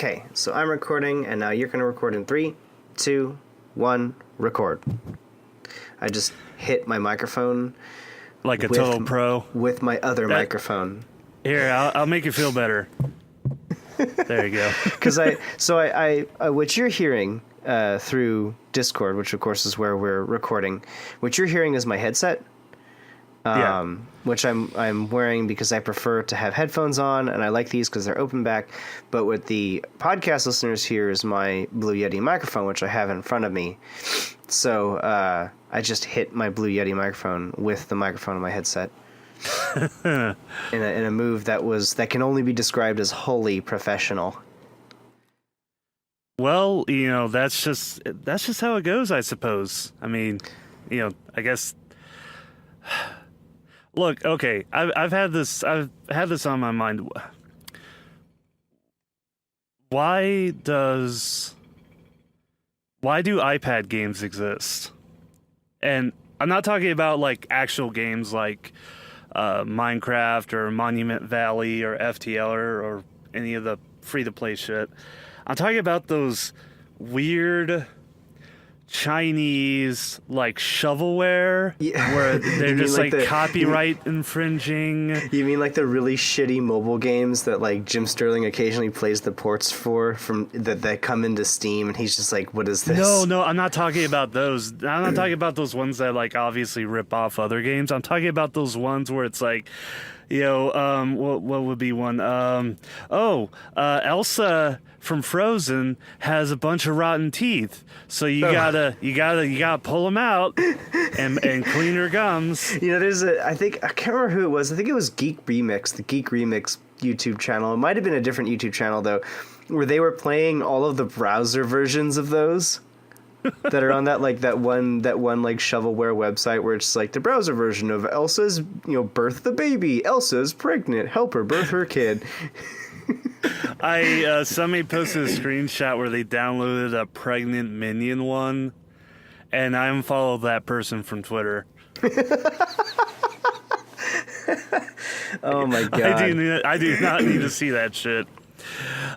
Okay, so I'm recording, and now you're going to record in 3, 2, 1, record. I just hit my microphone. Like a total pro. With my other microphone. Here, I'll make you feel better. There you go. Because what you're hearing through Discord, which of course is where we're recording, what you're hearing is my headset. Which I'm wearing because I prefer to have headphones on, and I like these because they're open back. But what the podcast listeners hear is my Blue Yeti microphone, which I have in front of me. So I just hit my Blue Yeti microphone with the microphone on my headset in a move that can only be described as wholly professional. Well, that's just how it goes, I suppose. I mean, I guess. Look, okay, I've had this on my mind. Why do iPad games exist? And I'm not talking about like actual games like Minecraft or Monument Valley or FTL or any of the free-to-play shit. I'm talking about those weird Chinese like shovelware where they're just like copyright infringing. You mean like the really shitty mobile games that like Jim Sterling occasionally plays the ports for from that come into Steam, and he's just like, what is this? No, I'm not talking about those. I'm not talking about those ones that like obviously rip off other games. I'm talking about those ones where it's like, what would be one? Elsa from Frozen has a bunch of rotten teeth, so you gotta pull them out and clean her gums. I can't remember who it was. I think it was Geek Remix, the Geek Remix YouTube channel. It might have been a different YouTube channel though, where they were playing all of the browser versions of those that are on that one like shovelware website where it's like the browser version of Elsa's birth the baby. Elsa's pregnant. Help her birth her kid. Somebody posted a screenshot where they downloaded a pregnant minion one, and I unfollowed that person from Twitter. Oh my god! I do not need to see that shit.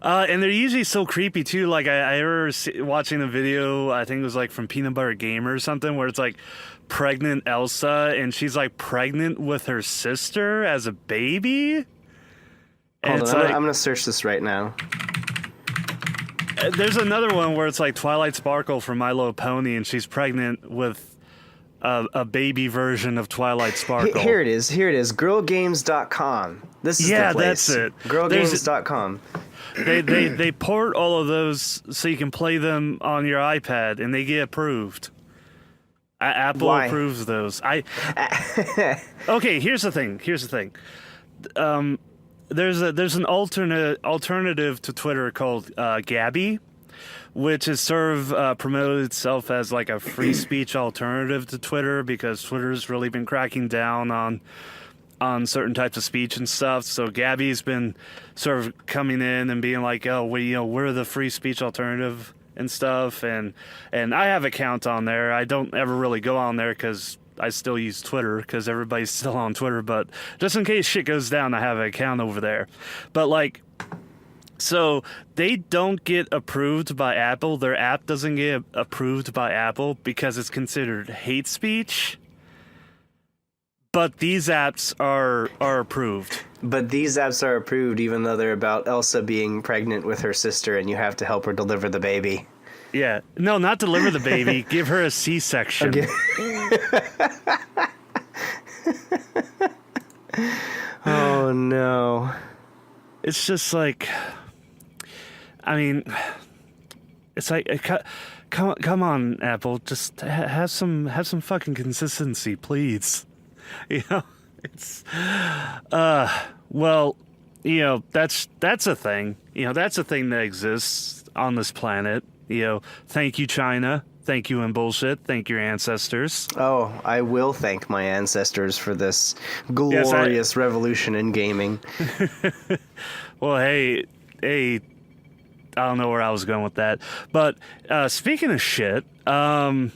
And they're usually so creepy too. Like I remember watching a video, I think it was like from Peanut Butter Gamer or something, where it's like pregnant Elsa, and she's like pregnant with her sister as a baby. Hold on, I'm gonna search this right now. There's another one where it's like Twilight Sparkle from My Little Pony, and she's pregnant with a baby version of Twilight Sparkle. Here it is. Girlgames.com. This is the place. That's it. Girlgames.com. They port all of those so you can play them on your iPad, and they get approved. Apple approves those. Okay, here's the thing. There's an alternative to Twitter called Gabby, which has sort of promoted itself as like a free speech alternative to Twitter, because Twitter's really been cracking down on certain types of speech and stuff. So Gabby's been sort of coming in and being like, oh, we're the free speech alternative and stuff. And I have an account on there. I don't ever really go on there because I still use Twitter because everybody's still on Twitter, but just in case shit goes down, I have an account over there. But like, so they don't get approved by Apple. Their app doesn't get approved by Apple because it's considered hate speech. But these apps are approved. But these apps are approved even though they're about Elsa being pregnant with her sister and you have to help her deliver the baby. Yeah. No, not deliver the baby. Give her a C-section. Okay. Oh, no. It's just like... I mean... It's like... Come on, Apple. Just have some fucking consistency, please. It's... Well, that's a thing. That's a thing that exists on this planet. Thank you, China. Thank you, and bullshit. Thank your ancestors. Oh, I will thank my ancestors for this glorious revolution in gaming. Well, hey, I don't know where I was going with that. But speaking of shit, because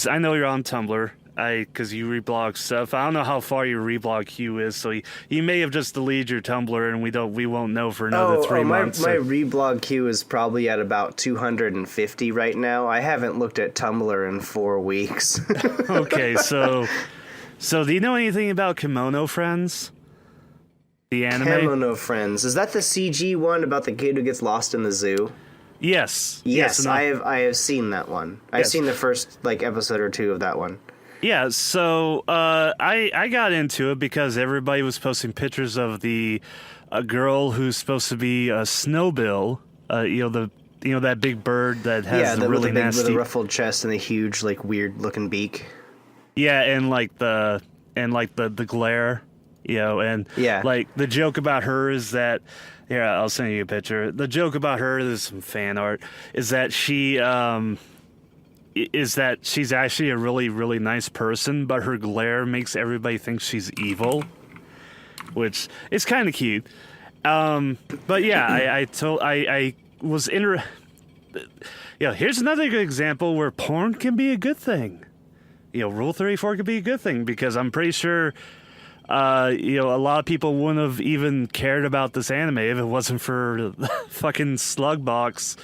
I know you're on Tumblr. because you reblog stuff. I don't know how far your reblog queue is, so you may have just deleted your Tumblr, and we won't know for another 3 months. My reblog queue is probably at about 250 right now. I haven't looked at Tumblr in 4 weeks. Okay, so do you know anything about Kimono Friends? The anime? Kimono Friends. Is that the CG one about the kid who gets lost in the zoo? Yes. Yes, I have seen that one. I've seen the first episode or two of that one. Yeah, so I got into it because everybody was posting pictures of a girl who's supposed to be a snowbill. That big bird that has the really nasty, with a ruffled chest and a huge weird looking beak. Yeah, and the glare, and the joke about her is that. Here, I'll send you a picture. The joke about her, there's some fan art, is that she's actually a really, really nice person, but her glare makes everybody think she's evil, which is kind of cute. But yeah, I was here's another good example where porn can be a good thing. Rule 34 could be a good thing, because I'm pretty sure a lot of people wouldn't have even cared about this anime if it wasn't for fucking Slugbox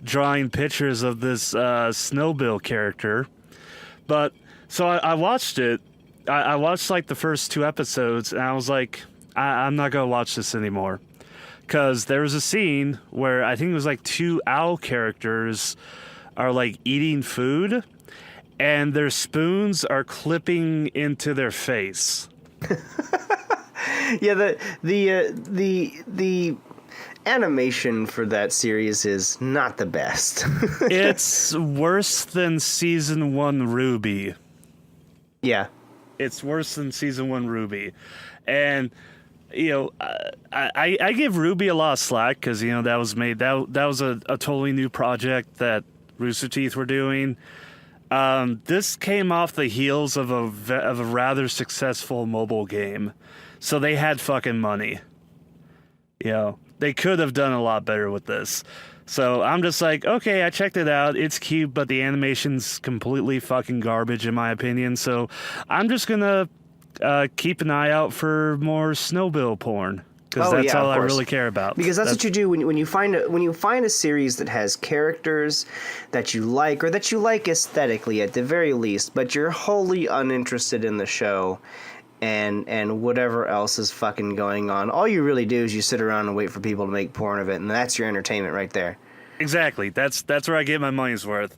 drawing pictures of this Snowbill character. But so I watched it. I watched the first 2 episodes, and I was like, I'm not gonna watch this anymore, because there was a scene where I think it was 2 owl characters are eating food, and their spoons are clipping into their face. Yeah, the animation for that series is not the best. It's worse than season 1 Ruby. Yeah, it's worse than season 1 Ruby, and I give Ruby a lot of slack, because that was made that was a totally new project that Rooster Teeth were doing. This came off the heels of a rather successful mobile game, so they had fucking money. They could have done a lot better with this. So I'm just okay, I checked it out. It's cute, but the animation's completely fucking garbage in my opinion. So I'm just gonna keep an eye out for more Snowbill porn. Because that's all I really care about. Because that's what you do when you find a series that has characters that you like, or that you like aesthetically at the very least, but you're wholly uninterested in the show and whatever else is fucking going on. All you really do is you sit around and wait for people to make porn of it, and that's your entertainment right there. Exactly. That's where I get my money's worth,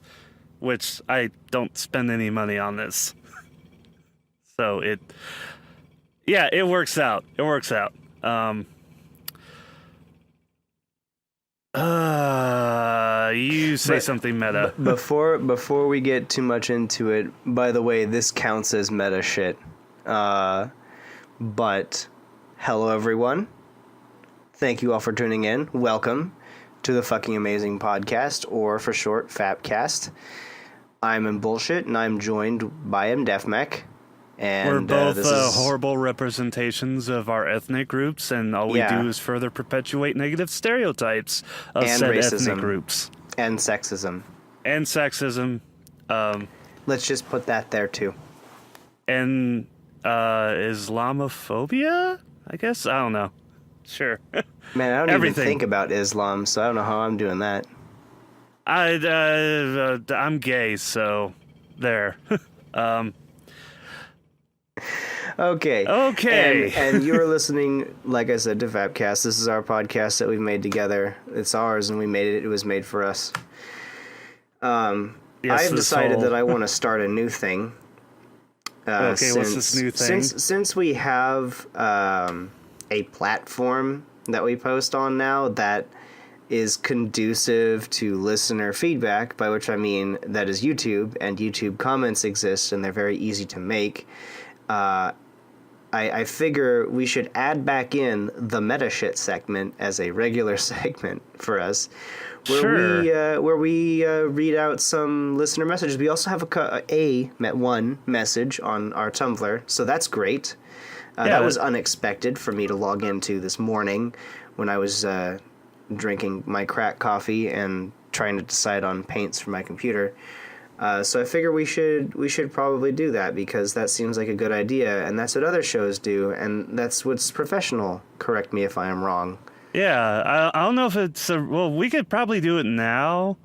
which I don't spend any money on this. So it works out. It works out. You say something meta. Before we get too much into it, by the way, this counts as meta shit. But hello everyone. Thank you all for tuning in. Welcome to the fucking amazing podcast, or for short, FAPcast. I'm in bullshit, and I'm joined by MDefMech. And we're both horrible representations of our ethnic groups, and all we do is further perpetuate negative stereotypes of said racism, ethnic groups. And sexism. And sexism. Let's just put that there, too. And Islamophobia, I guess? I don't know. Sure. Man, I don't even think about Islam, so I don't know how I'm doing that. I'm gay, so there. Okay. And you're listening, like I said, to FAPcast. This is our podcast that we've made together. It's ours, and we made it. It was made for us. I've decided that I want to start a new thing. What's this new thing? Since we have a platform that we post on now that is conducive to listener feedback, by which I mean that is YouTube, and YouTube comments exist, and they're very easy to make. I figure we should add back in the meta shit segment as a regular segment for us, where we read out some listener messages. We also have one message on our Tumblr, so that's great. That was unexpected for me to log into this morning when I was drinking my crack coffee and trying to decide on paints for my computer. So I figure we should probably do that because that seems like a good idea, and that's what other shows do, and that's what's professional. Correct me if I am wrong. Yeah, I don't know if it's well. We could probably do it now,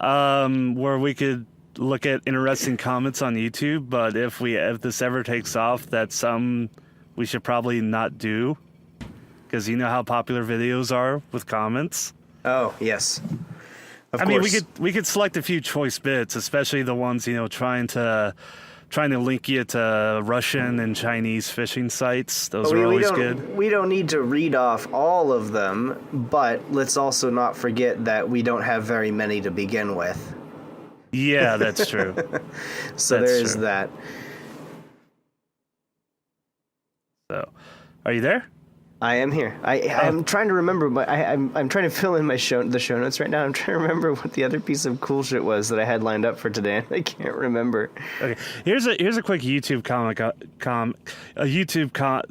where we could look at interesting comments on YouTube. But if this ever takes off, that's something we should probably not do, because you know how popular videos are with comments. Oh yes. I mean, we could select a few choice bits, especially the ones trying to link you to Russian and Chinese phishing sites. Those are always good. We don't need to read off all of them, but let's also not forget that we don't have very many to begin with. Yeah, that's true. So there is that. So, are you there? I am here. I'm trying to remember, but I'm trying to fill in the show notes right now. I'm trying to remember what the other piece of cool shit was that I had lined up for today, and I can't remember. Okay, here's a quick YouTube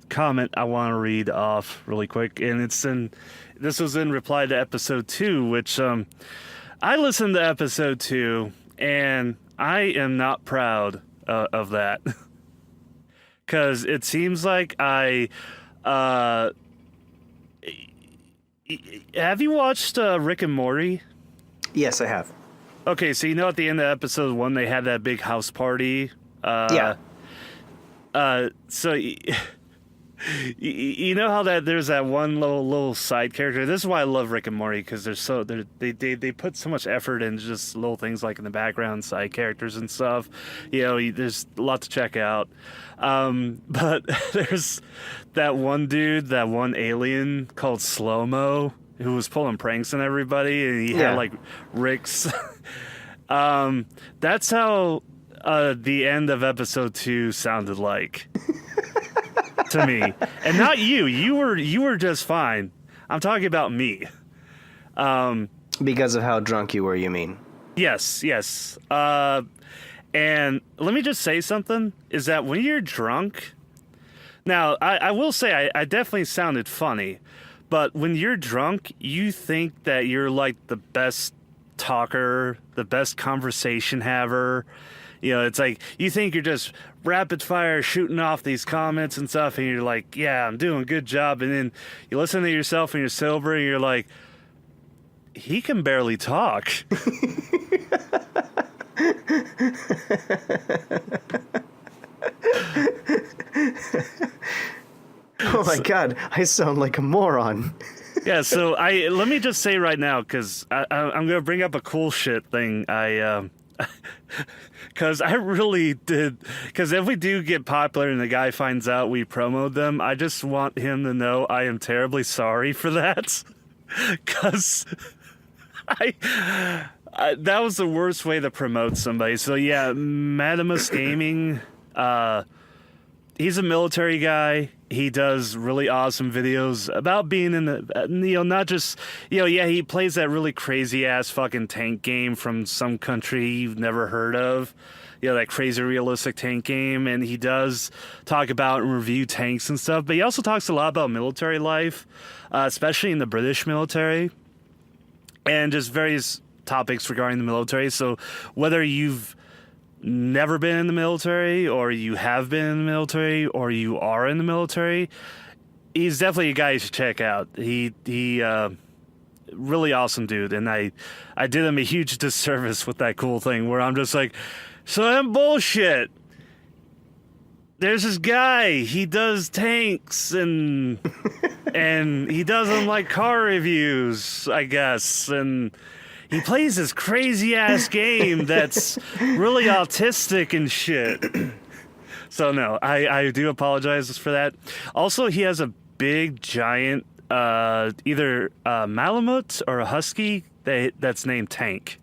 comment I want to read off really quick, and this was in reply to episode 2, which I listened to episode 2, and I am not proud of that, because it seems like have you watched Rick and Morty? Yes, I have. Okay, so at the end of episode 1, they had that big house party. Yeah. So you know how there's that one little side character. This is why I love Rick and Morty, because they put so much effort into just little things like in the background, side characters and stuff. There's a lot to check out. But there's that one dude, that one alien called Slow-Mo, who was pulling pranks on everybody, and he had like Rick's. That's how the end of episode 2 sounded like. To me, and not you. You were just fine. I'm talking about me. Because of how drunk you were, you mean? Yes. And let me just say something, is that when you're drunk, now I will say I definitely sounded funny, but when you're drunk, you think that you're like the best talker, the best conversation haver. It's like you think you're just rapid fire shooting off these comments and stuff, and you're like, yeah, I'm doing a good job. And then you listen to yourself when you're sober, and you're like, he can barely talk. Oh my God, I sound like a moron. Yeah, so let me just say right now, because I'm going to bring up a cool shit thing. Because I really did. Because if we do get popular and the guy finds out we promoted them, I just want him to know I am terribly sorry for that. Because that was the worst way to promote somebody. So yeah, Madamus Gaming, he's a military guy. He does really awesome videos about being in the, not just, he plays that really crazy ass fucking tank game from some country you've never heard of. That crazy realistic tank game. And he does talk about and review tanks and stuff. But he also talks a lot about military life, especially in the British military, and just various topics regarding the military. So whether you've never been in the military, or you have been in the military, or you are in the military, he's definitely a guy you should check out. He really awesome dude, and I did him a huge disservice with that cool thing where I'm just like, so I'm bullshit. There's this guy, he does tanks and he does them like car reviews, I guess, and he plays this crazy ass game that's really autistic and shit. So no, I do apologize for that. Also, he has a big giant either Malamute or a husky that's named Tank.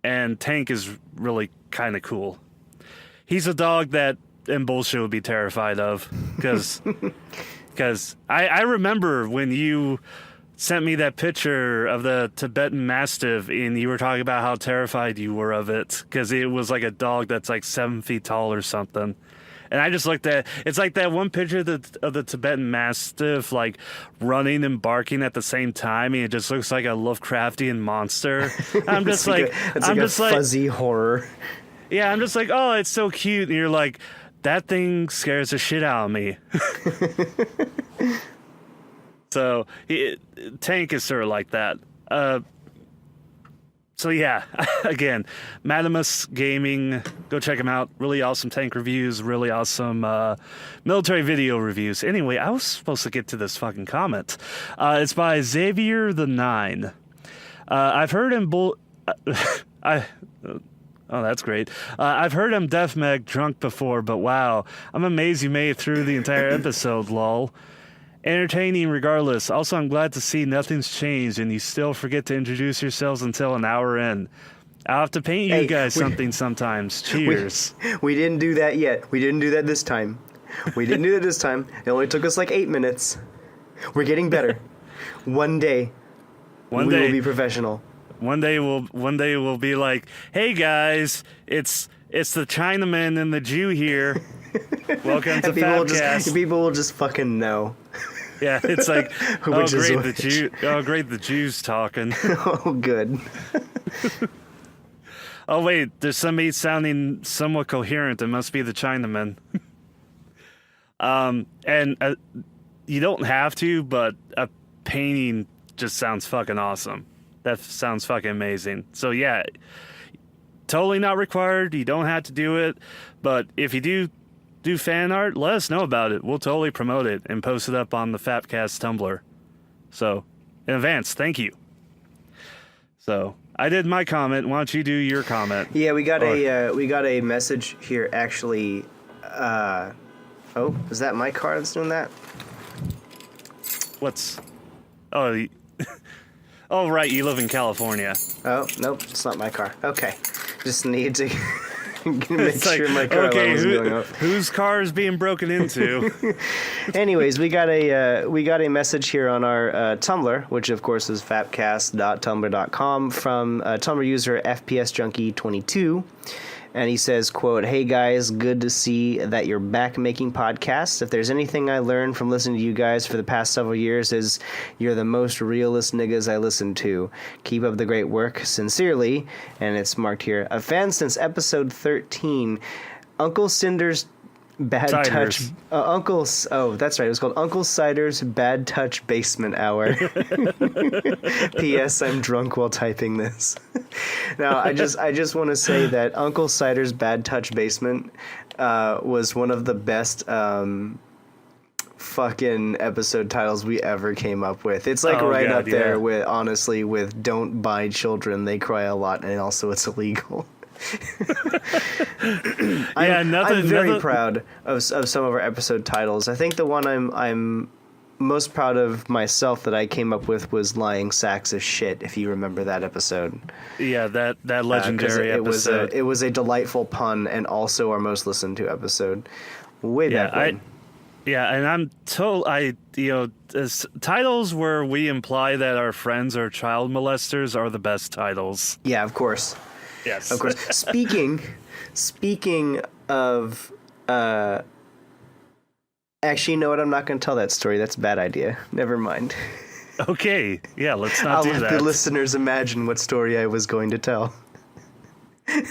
And Tank is really kind of cool. He's a dog that and bullshit would be terrified of, because I remember when you sent me that picture of the Tibetan Mastiff, and you were talking about how terrified you were of it, because it was like a dog that's like 7 feet tall or something. And I just looked at it's like that one picture of the Tibetan Mastiff like running and barking at the same time, and it just looks like a Lovecraftian monster. I'm just like, it's like a fuzzy horror. Yeah, I'm just like, oh, it's so cute, and you're like, that thing scares the shit out of me. So Tank is sort of like that. So yeah, again, Madamus Gaming, go check him out. Really awesome tank reviews, really awesome military video reviews. Anyway, I was supposed to get to this fucking comment. It's by Xavier the Nine. I've heard him oh, that's great. I've heard him deathmeg drunk before, but wow, I'm amazed you made it through the entire episode, lol. Entertaining regardless. Also, I'm glad to see nothing's changed and you still forget to introduce yourselves until an hour in. I'll have to paint you guys something sometimes. Cheers. We didn't do that yet. We didn't do that this time. It only took us like 8 minutes. We're getting better. One day we will be professional. One day we'll be like, hey guys, it's the Chinaman and the Jew here. Welcome to FAPcast. People will just fucking know. Yeah, it's like, the Jews talking. Oh, good. Oh, wait, there's somebody sounding somewhat coherent. It must be the Chinaman. And you don't have to, but a painting just sounds fucking awesome. That sounds fucking amazing. So, yeah, totally not required. You don't have to do it. But if you do fan art, let us know about it. We'll totally promote it and post it up on the FAPcast Tumblr. So, in advance, thank you. So, I did my comment. Why don't you do your comment? Yeah, we got a message here actually. Oh, is that my car that's doing that? Oh, oh right, you live in California. Oh, nope, it's not my car. Okay. Just need to make sure my car alarm is going up. Whose car is being broken into? Anyways, we got a message here on our Tumblr, which of course is fapcast.tumblr.com, from Tumblr user FPSJunkie22. And he says, quote, "Hey guys, good to see that you're back making podcasts. If there's anything I learned from listening to you guys for the past several years is you're the most realist niggas I listen to. Keep up the great work. Sincerely," and it's marked here, "a fan since episode 13. Uncle Cinder's Bad Touch. Oh, that's right. It was called Uncle Cider's Bad Touch Basement Hour. P.S. I'm drunk while typing this." Now, I just want to say that Uncle Cider's Bad Touch Basement was one of the best fucking episode titles we ever came up with. It's like up there with, honestly, with Don't Buy Children. They cry a lot, and also it's illegal. I'm very proud of some of our episode titles. I think the one I'm most proud of myself that I came up with was Lying Sacks of Shit, if you remember that episode. Yeah, that legendary episode. It was a delightful pun and also our most listened to episode way back when. And I'm told titles where we imply that our friends are child molesters are the best titles. Yeah, of course. Yes. Of course. Speaking of, actually, you know what? I'm not going to tell that story. That's a bad idea. Never mind. Okay. Yeah, let's not do that. I'll let the listeners imagine what story I was going to tell. It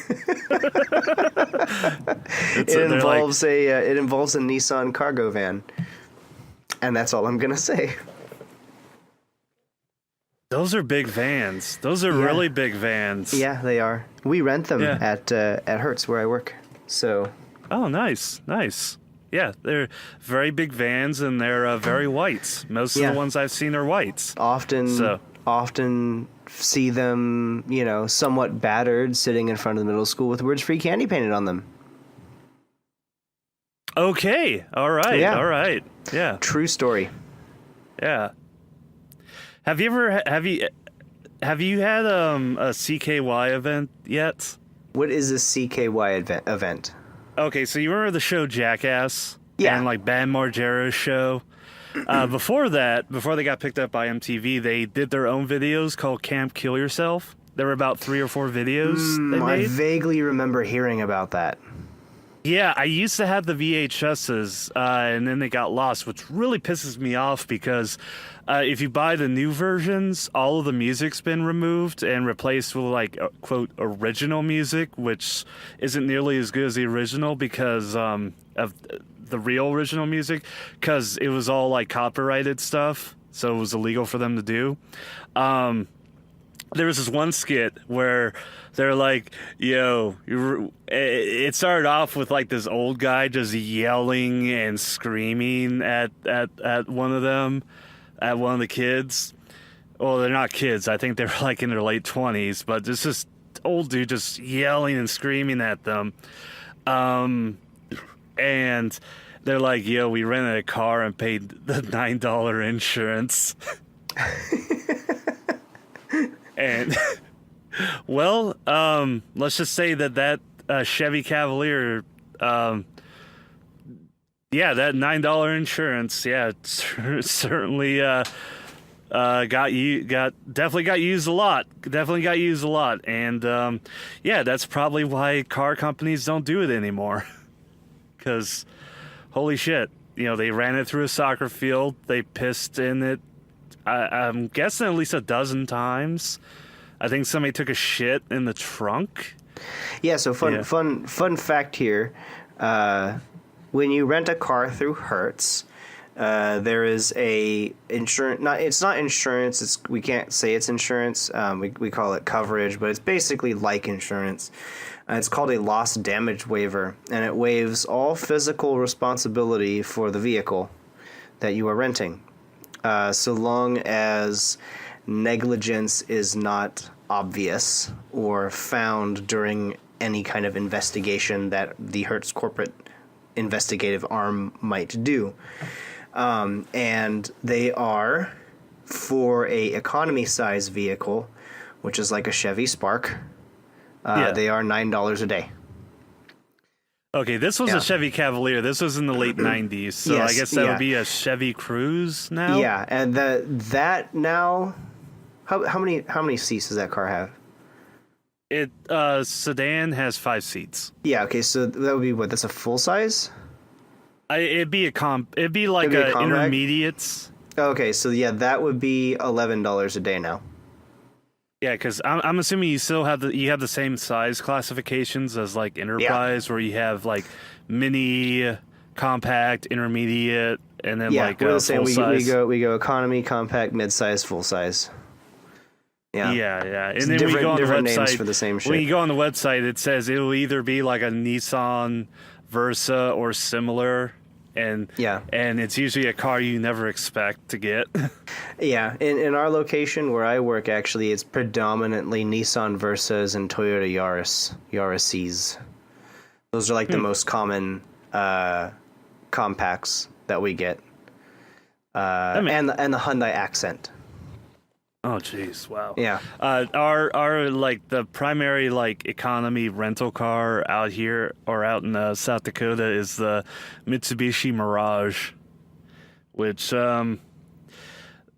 involves a Nissan cargo van, and that's all I'm going to say. Those are big vans. Those are really big vans. Yeah, they are. We rent them at Hertz where I work. So. Oh, nice. Yeah, they're very big vans and they're very white. Most of the ones I've seen are whites. Often see them, somewhat battered, sitting in front of the middle school with words "free candy" painted on them. Okay. All right. Yeah. All right. Yeah. True story. Yeah. Have you had a CKY event yet? What is a CKY event? Okay, so you remember the show Jackass? Yeah. And like Bam Margera's show? Before they got picked up by MTV, they did their own videos called Camp Kill Yourself. There were about 3 or 4 videos they made. I vaguely remember hearing about that. Yeah, I used to have the VHSs, and then they got lost, which really pisses me off because if you buy the new versions, all of the music's been removed and replaced with like quote original music, which isn't nearly as good as the original because of the real original music, because it was all like copyrighted stuff, so it was illegal for them to do. There was this one skit where they're like, yo, it started off with like this old guy just yelling and screaming at one of them, at one of the kids. Well, they're not kids. I think they're like in their late 20s, but it's just old dude just yelling and screaming at them. And they're like, yo, we rented a car and paid the $9 insurance. And, well, let's just say that Chevy Cavalier, that $9 insurance, certainly definitely got used a lot. And that's probably why car companies don't do it anymore. Because, holy shit, they ran it through a soccer field, they pissed in it. I'm guessing at least a dozen times. I think somebody took a shit in the trunk. Yeah. So fun fact here: when you rent a car through Hertz, there is a insurance. It's not insurance. We can't say it's insurance. We call it coverage, but it's basically like insurance. It's called a loss damage waiver, and it waives all physical responsibility for the vehicle that you are renting. So long as negligence is not obvious or found during any kind of investigation that the Hertz corporate investigative arm might do. And they are, for a economy size vehicle, which is like a Chevy Spark, they are $9 a day. Okay, this was a Chevy Cavalier. This was in the late 90s, so yes, I guess that would be a Chevy Cruze now? Yeah, and that now... How many seats does that car have? It sedan has 5 seats. Yeah, okay, so that would be what? That's a full size? It'd be like a intermediate. Okay, so that would be $11 a day now. Yeah, because I'm assuming you still have the same size classifications as like Enterprise, where you have like mini, compact, intermediate, and then like we're the same. We go economy, compact, mid-size, full size. Yeah. And then we go on the website names for the same shit. When you go on the website, it says it will either be like a Nissan Versa or similar. And it's usually a car you never expect to get. Yeah, in our location where I work, actually, it's predominantly Nissan Versas and Toyota Yaris's. Those are like the most common compacts that we get, and the Hyundai Accent. Oh, jeez, wow. Yeah. Our like the primary like economy rental car out here or out in South Dakota is the Mitsubishi Mirage, which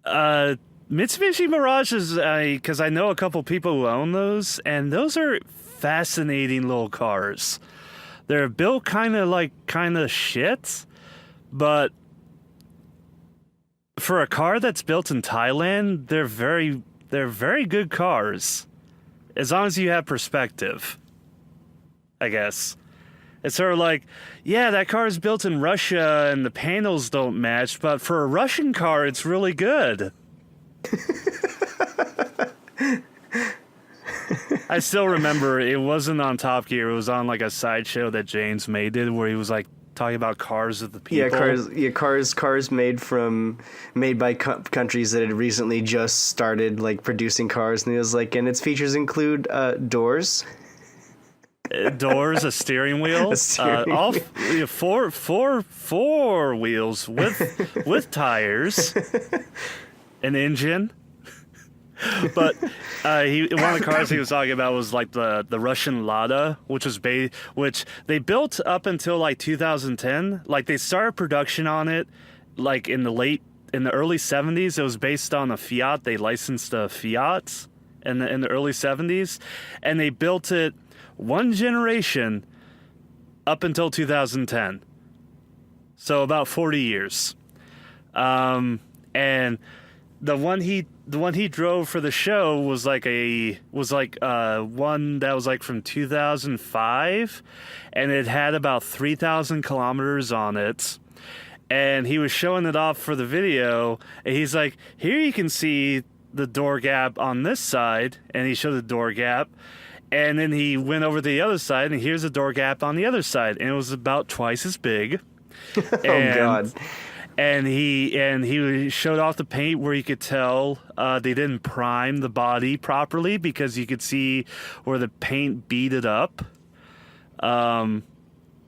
Mitsubishi Mirage is because I know a couple people who own those, and those are fascinating little cars. They're built kind of shit, but for a car that's built in Thailand, they're very good cars, as long as you have perspective, I guess. It's sort of like, yeah, that car is built in Russia and the panels don't match, but for a Russian car, it's really good. I still remember it wasn't on Top Gear. It was on like a sideshow that James May did, where he was like talking about cars of the people. Cars made by countries that had recently just started like producing cars, and he was like, and its features include doors, a steering wheel, all four wheels with tires, an engine. But one of the cars he was talking about was like the Russian Lada, which they built up until like 2010. Like they started production on it like in the early 70s. It was based on a Fiat. They licensed a Fiat in the early 70s, and they built it one generation up until 2010. So about 40 years. And the one he drove for the show was like one that was like from 2005, and it had about 3,000 kilometers on it. And he was showing it off for the video, and he's like, here you can see the door gap on this side, and he showed the door gap, and then he went over to the other side, and here's the door gap on the other side, and it was about twice as big. Oh God. And he showed off the paint where you could tell they didn't prime the body properly because you could see where the paint beat it up.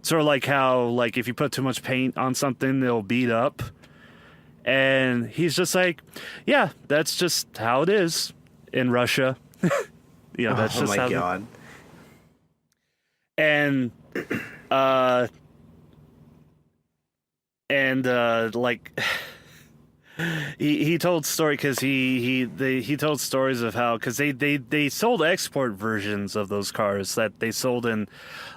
Sort of like how, like, if you put too much paint on something, it'll beat up. And he's just like, yeah, that's just how it is in Russia. That's just how. Oh my God. And like he told story because he told stories of how, because they sold export versions of those cars that they sold in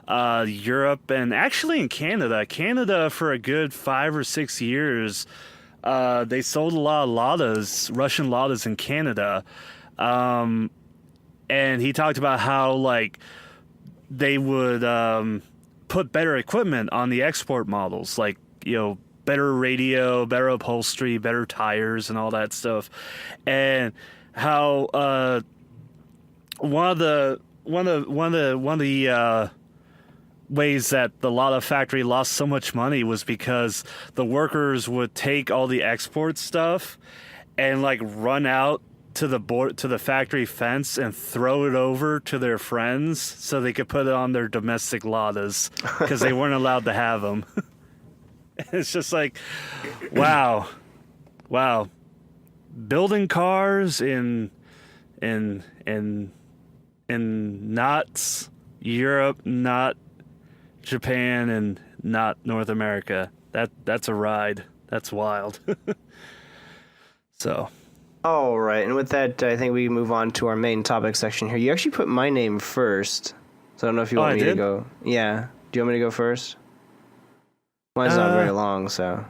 Europe and actually in Canada for a good 5 or 6 years. They sold a lot of Ladas, Russian Ladas in Canada. And he talked about how, like, they would put better equipment on the export models, like, better radio, better upholstery, better tires, and all that stuff. And how one of the ways that the Lada factory lost so much money was because the workers would take all the export stuff and, like, run out to the factory fence and throw it over to their friends so they could put it on their domestic Ladas because they weren't allowed to have them. It's just like, wow, building cars in not Europe, not Japan, and not North America. That's a ride. That's wild. So. All right, and with that, I think we move on to our main topic section here. You actually put my name first, so I don't know if you want me to go. Yeah, do you want me to go first? Mine's not very long, so.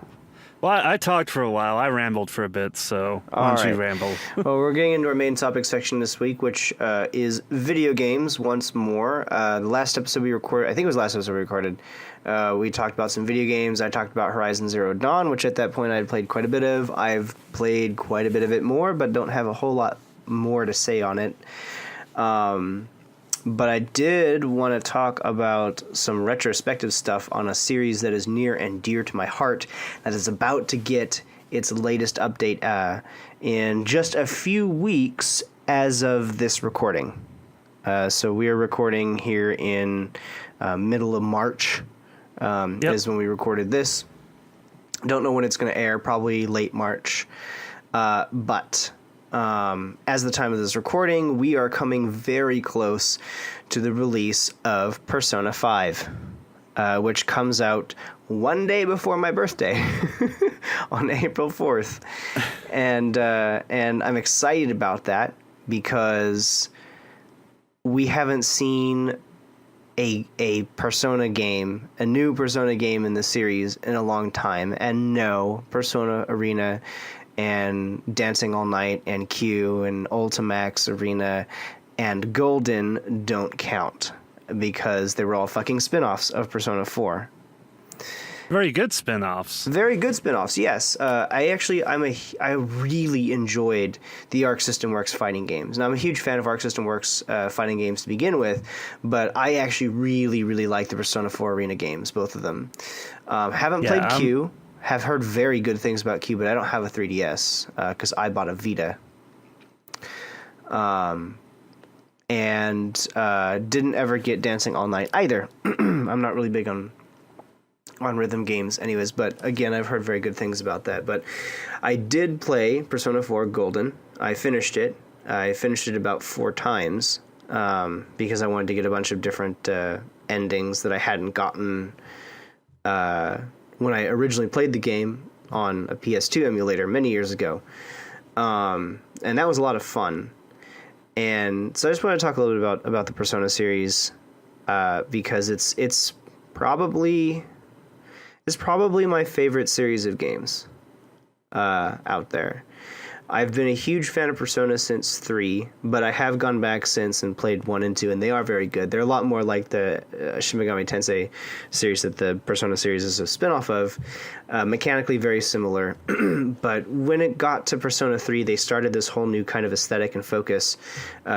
Well, I talked for a while. I rambled for a bit, so why don't you ramble? Well, we're getting into our main topic section this week, which is video games once more. The last episode we recorded, I think it was the last episode we recorded, we talked about some video games. I talked about Horizon Zero Dawn, which at that point I had played quite a bit of. I've played quite a bit of it more, but don't have a whole lot more to say on it. But I did want to talk about some retrospective stuff on a series that is near and dear to my heart that is about to get its latest update in just a few weeks as of this recording. So we are recording here in middle of March is when we recorded this. Don't know when it's going to air, probably late March. But as the time of this recording, we are coming very close to the release of Persona 5, which comes out one day before my birthday on April 4th. And I'm excited about that because we haven't seen a Persona game, a new Persona game in the series in a long time. And no, Persona Arena and Dancing All Night and Q and Ultimax Arena and Golden don't count because they were all fucking spin-offs of Persona 4. Very good spin-offs. Very good spin-offs, yes. I really enjoyed the Arc System Works fighting games. And I'm a huge fan of Arc System Works fighting games to begin with, but I actually really, really like the Persona 4 Arena games, both of them. Haven't played Q. Have heard very good things about Q, but I don't have a 3DS because I bought a Vita. And didn't ever get Dancing All Night either. I'm not really big on rhythm games anyways, but again, I've heard very good things about that. But I did play Persona 4 Golden. I finished it. I finished it about 4 times because I wanted to get a bunch of different endings that I hadn't gotten when I originally played the game on a PS2 emulator many years ago. And that was a lot of fun. And so I just want to talk a little bit about the Persona series because it's probably my favorite series of games out there. I've been a huge fan of Persona since 3, but I have gone back since and played 1 and 2, and they are very good. They're a lot more like the Shin Megami Tensei series that the Persona series is a spin-off of. Mechanically very similar, but when it got to Persona 3, they started this whole new kind of aesthetic and focus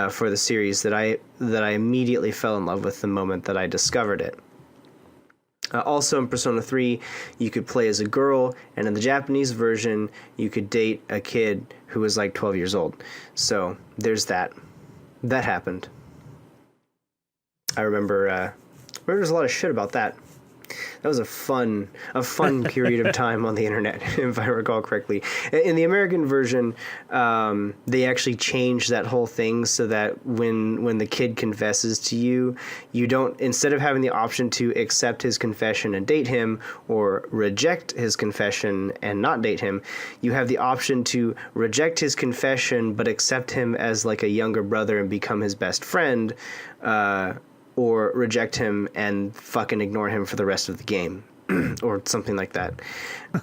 for the series that I immediately fell in love with the moment that I discovered it. Also in Persona 3, you could play as a girl, and in the Japanese version, you could date a kid who was like 12 years old. So there's that. That happened. I remember there's a lot of shit about that. That was a fun period of time on the internet, if I recall correctly. In the American version, they actually changed that whole thing so that when the kid confesses to you, you don't, instead of having the option to accept his confession and date him, or reject his confession and not date him, you have the option to reject his confession but accept him as like a younger brother and become his best friend, or reject him and fucking ignore him for the rest of the game, or something like that.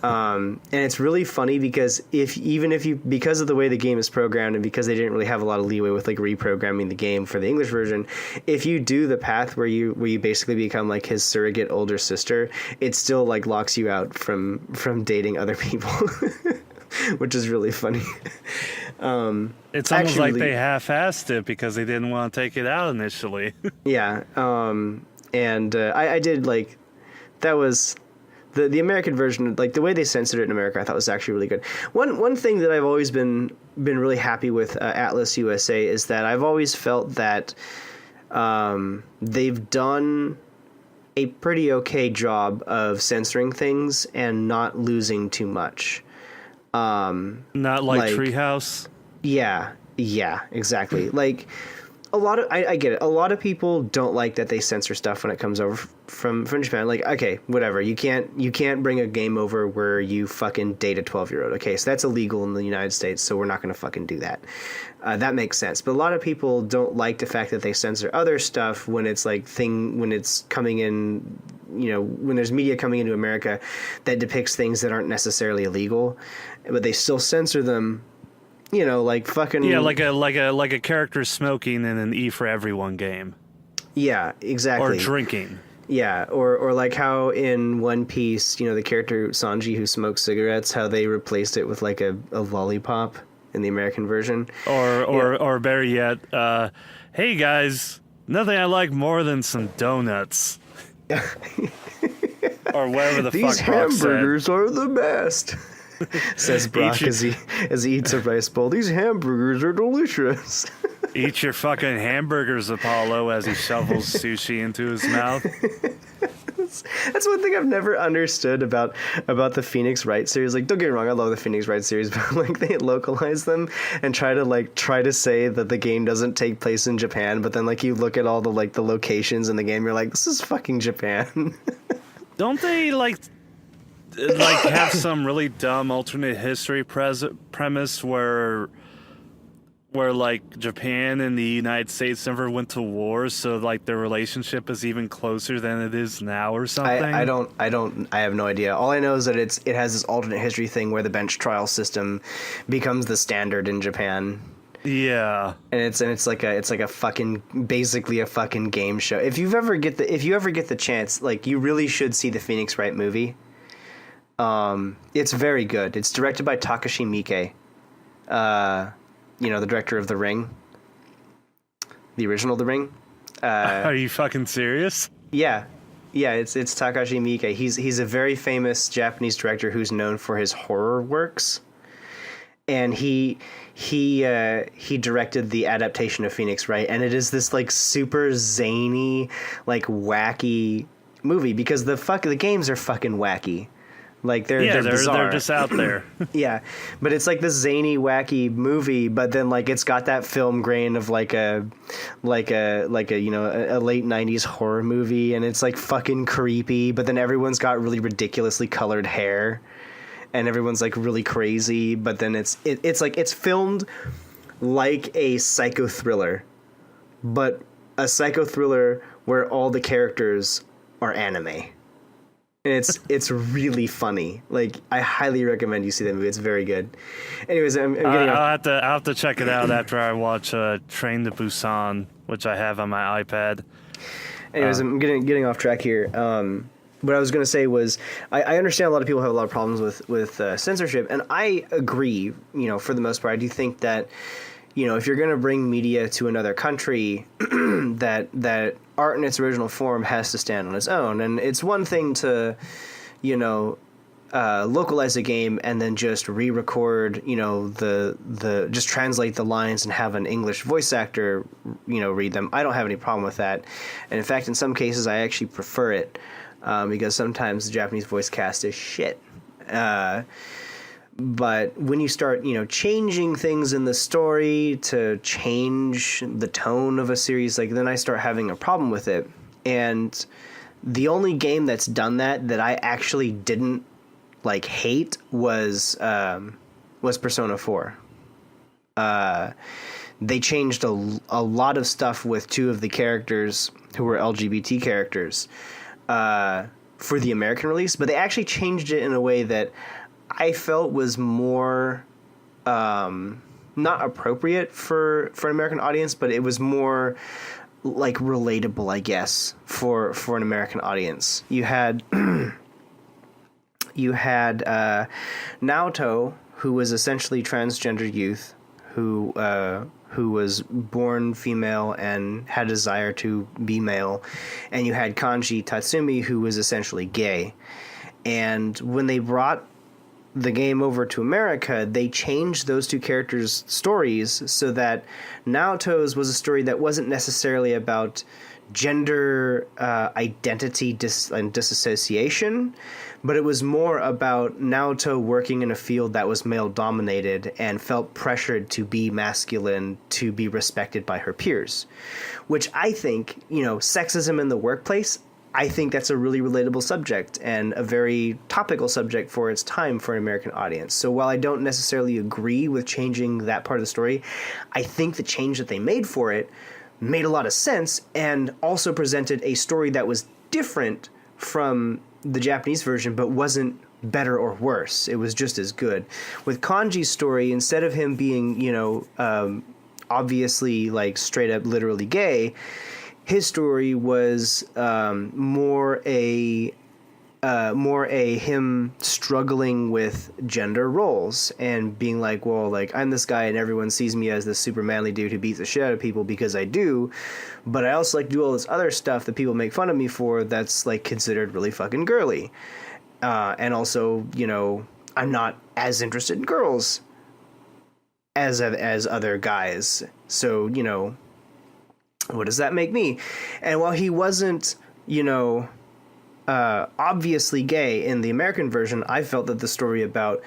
And it's really funny because because of the way the game is programmed and because they didn't really have a lot of leeway with like reprogramming the game for the English version, if you do the path where you basically become like his surrogate older sister, it still like locks you out from dating other people, which is really funny. It's almost like they half-assed it because they didn't want to take it out initially. Yeah. I did like, that was the American version, like the way they censored it in America, I thought was actually really good. One thing that I've always been really happy with Atlas USA is that I've always felt that they've done a pretty okay job of censoring things and not losing too much. Not like Treehouse. Yeah, exactly. Like, a lot of, I get it. A lot of people don't like that they censor stuff when it comes over from Japan. Like, okay, whatever. You can't bring a game over where you fucking date a 12-year-old. Okay, so that's illegal in the United States, so we're not going to fucking do that. That makes sense. But a lot of people don't like the fact that they censor other stuff when it's like when it's coming in, you know, when there's media coming into America that depicts things that aren't necessarily illegal, but they still censor them. You know, like fucking, yeah, like a character smoking in an E for Everyone game. Yeah, exactly. Or drinking. Yeah, or like how in One Piece, you know, the character Sanji who smokes cigarettes, how they replaced it with like a lollipop in the American version. Or better yet, hey guys, nothing I like more than some donuts. Or whatever the These fuck Brock hamburgers said. Are the best. Says Brock as he eats a rice bowl. These hamburgers are delicious. Eat your fucking hamburgers, Apollo, as he shovels sushi into his mouth. That's one thing I've never understood about the Phoenix Wright series. Like, don't get me wrong, I love the Phoenix Wright series, but like they localize them and try to say that the game doesn't take place in Japan, but then like you look at all the like the locations in the game, you're like, this is fucking Japan. Don't they like have some really dumb alternate history premise where like Japan and the United States never went to war, so like their relationship is even closer than it is now or something? I have no idea. All I know is that it has this alternate history thing where the bench trial system becomes the standard in Japan. Yeah. And it's like a fucking, basically a fucking game show. If you ever get the chance, like, you really should see the Phoenix Wright movie. It's very good. It's directed by Takashi Miike. You know, the director of The Ring. The original The Ring. Are you fucking serious? Yeah. Yeah, it's Takashi Miike. He's a very famous Japanese director who's known for his horror works. And he directed the adaptation of Phoenix Wright, and it is this like super zany, like wacky movie because the games are fucking wacky. Like they're bizarre. They're just out there. Yeah, but it's like this zany, wacky movie, but then like it's got that film grain of like a you know a late '90s horror movie, and it's like fucking creepy. But then everyone's got really ridiculously colored hair, and everyone's like really crazy. But then it's like it's filmed like a psycho thriller, but a psycho thriller where all the characters are anime. It's really funny. Like, I highly recommend you see that movie. It's very good. Anyways, I'm getting I'll have to check it out after I watch Train to Busan, which I have on my iPad. Anyways, I'm getting off track here. What I was going to say was, I understand a lot of people have a lot of problems with censorship, and I agree. For the most part, I do think that, if you're going to bring media to another country, that art in its original form has to stand on its own. And it's one thing to, localize a game and then just re-record, just translate the lines and have an English voice actor, read them. I don't have any problem with that. And in fact, in some cases, I actually prefer it, because sometimes the Japanese voice cast is shit. But when you start, changing things in the story to change the tone of a series, then I start having a problem with it. And the only game that's done that I actually didn't hate was Persona 4. They changed a lot of stuff with two of the characters who were LGBT characters for the American release, but they actually changed it in a way that I felt was more not appropriate for an American audience, but it was more relatable, I guess, for an American audience. You had Naoto, who was essentially transgender youth, who was born female and had a desire to be male, and you had Kanji Tatsumi, who was essentially gay. And when they brought the game over to America, they changed those two characters' stories so that Naoto's was a story that wasn't necessarily about gender identity and disassociation, but it was more about Naoto working in a field that was male-dominated and felt pressured to be masculine to be respected by her peers, which I think, sexism in the workplace, I think that's a really relatable subject and a very topical subject for its time for an American audience. So while I don't necessarily agree with changing that part of the story, I think the change that they made for it made a lot of sense and also presented a story that was different from the Japanese version, but wasn't better or worse. It was just as good. With Kanji's story, instead of him being, obviously straight up literally gay, his story was more a him struggling with gender roles and being I'm this guy and everyone sees me as this super manly dude who beats the shit out of people because I do, but I also do all this other stuff that people make fun of me for that's considered really fucking girly. And also, I'm not as interested in girls as other guys. So, what does that make me? And while he wasn't, obviously gay in the American version, I felt that the story about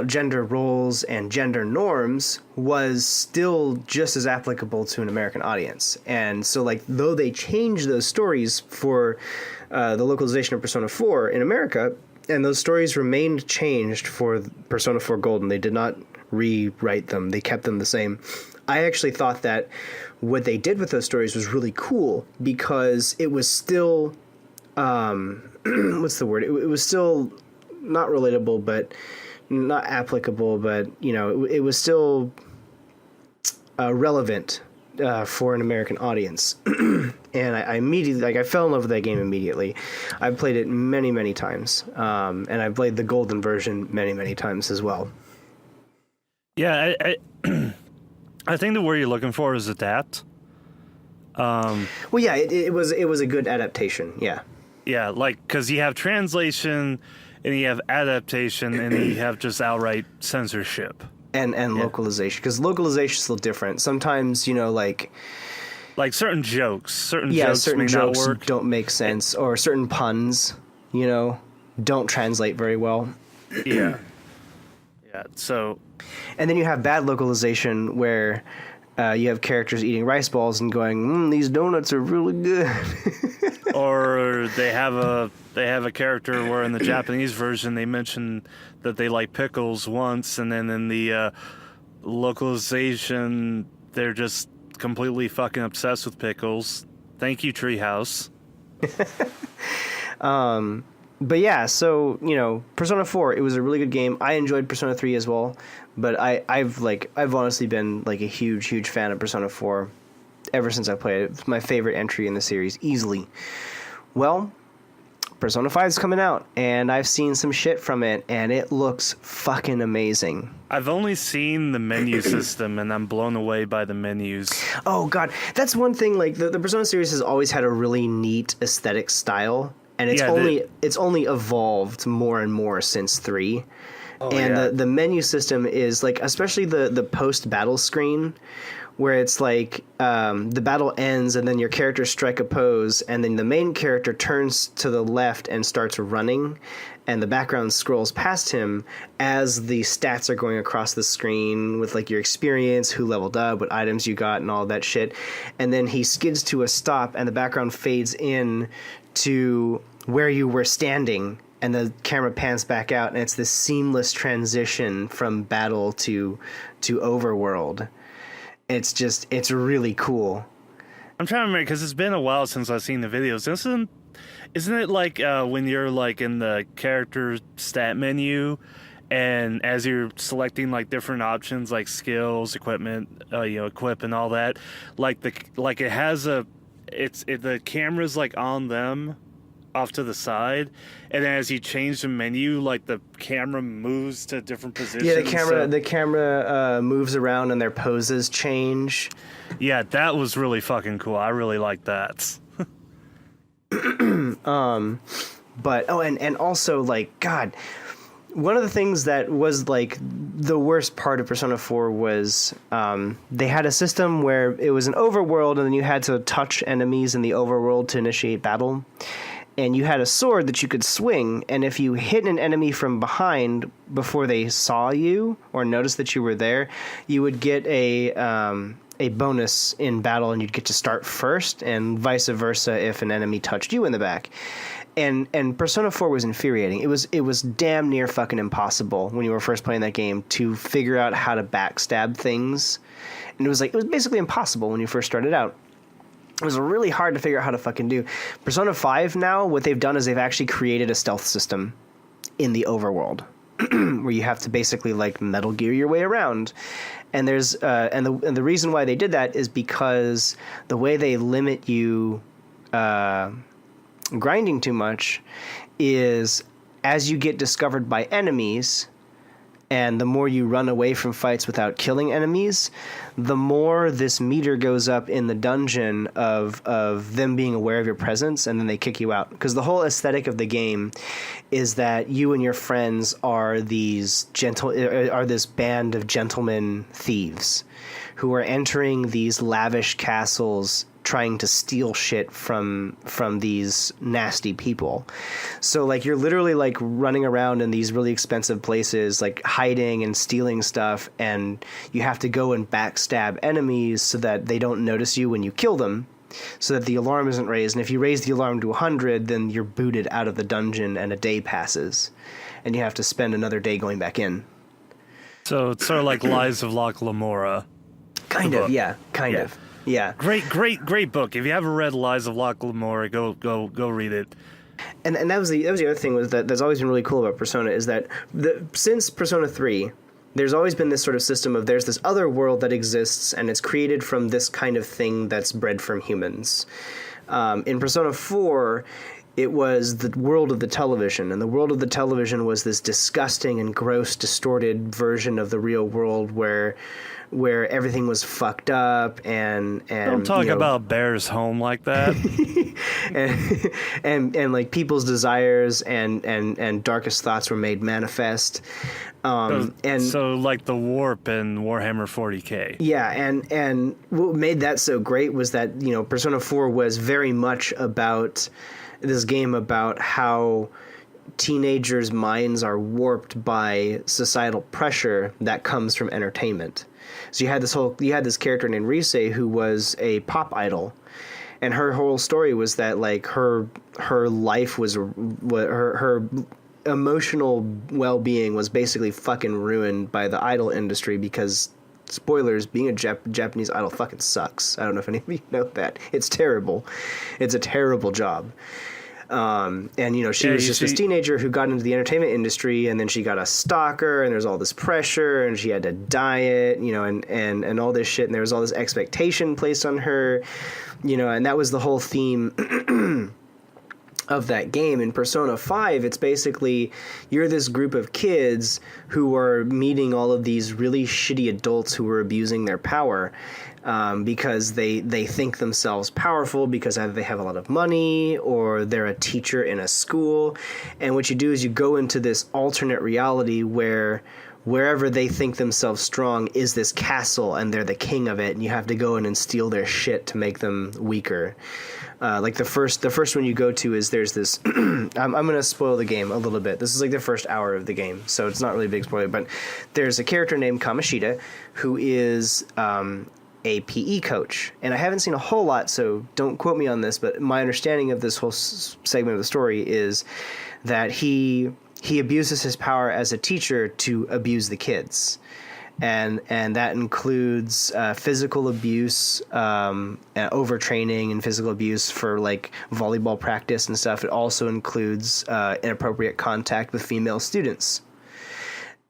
gender roles and gender norms was still just as applicable to an American audience. And so, though they changed those stories for the localization of Persona 4 in America, and those stories remained changed for Persona 4 Golden, they did not rewrite them. They kept them the same. I actually thought that what they did with those stories was really cool because it was still, what's the word? It was still not relatable, but not applicable, but, it was still relevant for an American audience. And I immediately, I fell in love with that game immediately. I've played it many, many times. And I've played the golden version many, many times as well. Yeah, I think the word you're looking for is adapt. Well, yeah, it was a good adaptation. Yeah. Yeah, because you have translation, and you have adaptation, and then you have just outright censorship. And localization, because localization is still different. Sometimes, like certain jokes. Certain jokes don't make sense, or certain puns, don't translate very well. Yeah. Yeah, so... And then you have bad localization where you have characters eating rice balls and going, these donuts are really good. Or they have a character where in the Japanese version they mention that they like pickles once, and then in the localization they're just completely fucking obsessed with pickles. Thank you, Treehouse. But yeah, so, you know, Persona 4, it was a really good game. I enjoyed Persona 3 as well, but I've honestly been like a huge fan of Persona 4 ever since I played it. It's my favorite entry in the series, easily. Well, Persona 5 is coming out, and I've seen some shit from it, and it looks fucking amazing. I've only seen the menu system, and I'm blown away by the menus. Oh, God. That's one thing, like, the Persona series has always had a really neat aesthetic style, and it's only evolved more and more since 3. Oh, and the menu system is, like, especially the post-battle screen, where it's like the battle ends and then your character strike a pose and then the main character turns to the left and starts running and the background scrolls past him as the stats are going across the screen with like your experience, who leveled up, what items you got and all that shit. And then he skids to a stop and the background fades in to where you were standing and the camera pans back out and it's this seamless transition from battle to overworld. It's really cool. I'm trying to remember because it's been a while since I've seen the videos. Isn't it like when you're like in the character stat menu, and as you're selecting like different options like skills, equipment, equip and all that, like it has the camera's like on them, off to the side, and then as you change the menu, like the camera moves to different positions. Yeah, the camera moves around and their poses change. Yeah, that was really fucking cool. I really like that. But and also like God, one of the things that was like the worst part of Persona 4 was they had a system where it was an overworld and then you had to touch enemies in the overworld to initiate battle. And you had a sword that you could swing, and if you hit an enemy from behind before they saw you or noticed that you were there, you would get a bonus in battle, and you'd get to start first, and vice versa if an enemy touched you in the back. And Persona 4 was infuriating. It was damn near fucking impossible when you were first playing that game to figure out how to backstab things, and it was basically impossible when you first started out. It was really hard to figure out how to fucking do. Persona 5 now, what they've done is they've actually created a stealth system in the overworld where you have to basically like Metal Gear your way around. And there's and the reason why they did that is because the way they limit you grinding too much is as you get discovered by enemies, and the more you run away from fights without killing enemies, the more this meter goes up in the dungeon of them being aware of your presence, and then they kick you out. Because the whole aesthetic of the game is that you and your friends are this band of gentlemen thieves who are entering these lavish castles trying to steal shit from these nasty people. So like you're literally like running around in these really expensive places, like hiding and stealing stuff, and you have to go and backstab enemies so that they don't notice you when you kill them, so that the alarm isn't raised. And if you raise the alarm to 100, then you're booted out of the dungeon and a day passes, and you have to spend another day going back in. So it's sort of like Lies of Locke Lamora. Kind of, yeah. Kind of. Yeah. Great book. If you haven't read Lies of Locke Lamora, go read it. And that was the other thing was that that's always been really cool about Persona is that since Persona 3, there's always been this sort of system of there's this other world that exists and it's created from this kind of thing that's bred from humans. In Persona 4, it was the world of the television, and the world of the television was this disgusting and gross, distorted version of the real world where everything was fucked up and don't talk about Bear's home like that. and like people's desires and darkest thoughts were made manifest. So like the warp in Warhammer 40K. Yeah, and what made that so great was that, Persona 4 was very much about this game about how teenagers' minds are warped by societal pressure that comes from entertainment. So you had this character named Rise who was a pop idol, and her whole story was that like her life was her emotional well-being was basically fucking ruined by the idol industry because spoilers, being a Japanese idol fucking sucks. I don't know if any of you know that. It's terrible. It's a terrible job. And, you know, she was just this teenager who got into the entertainment industry, and then she got a stalker, and there's all this pressure, and she had to diet, you know, and all this shit, and there was all this expectation placed on her, you know, and that was the whole theme of that game. In Persona 5, it's basically you're this group of kids who are meeting all of these really shitty adults who are abusing their power because they think themselves powerful because either they have a lot of money or they're a teacher in a school. And what you do is you go into this alternate reality where wherever they think themselves strong is this castle and they're the king of it, and you have to go in and steal their shit to make them weaker. Like the first one you go to is there's this I'm going to spoil the game a little bit. This is like the first hour of the game, so it's not really a big spoiler, but there's a character named Kamoshida who is a PE coach, and I haven't seen a whole lot, so don't quote me on this, but my understanding of this whole segment of the story is that he abuses his power as a teacher to abuse the kids. And that includes physical abuse, overtraining and physical abuse for like volleyball practice and stuff. It also includes inappropriate contact with female students,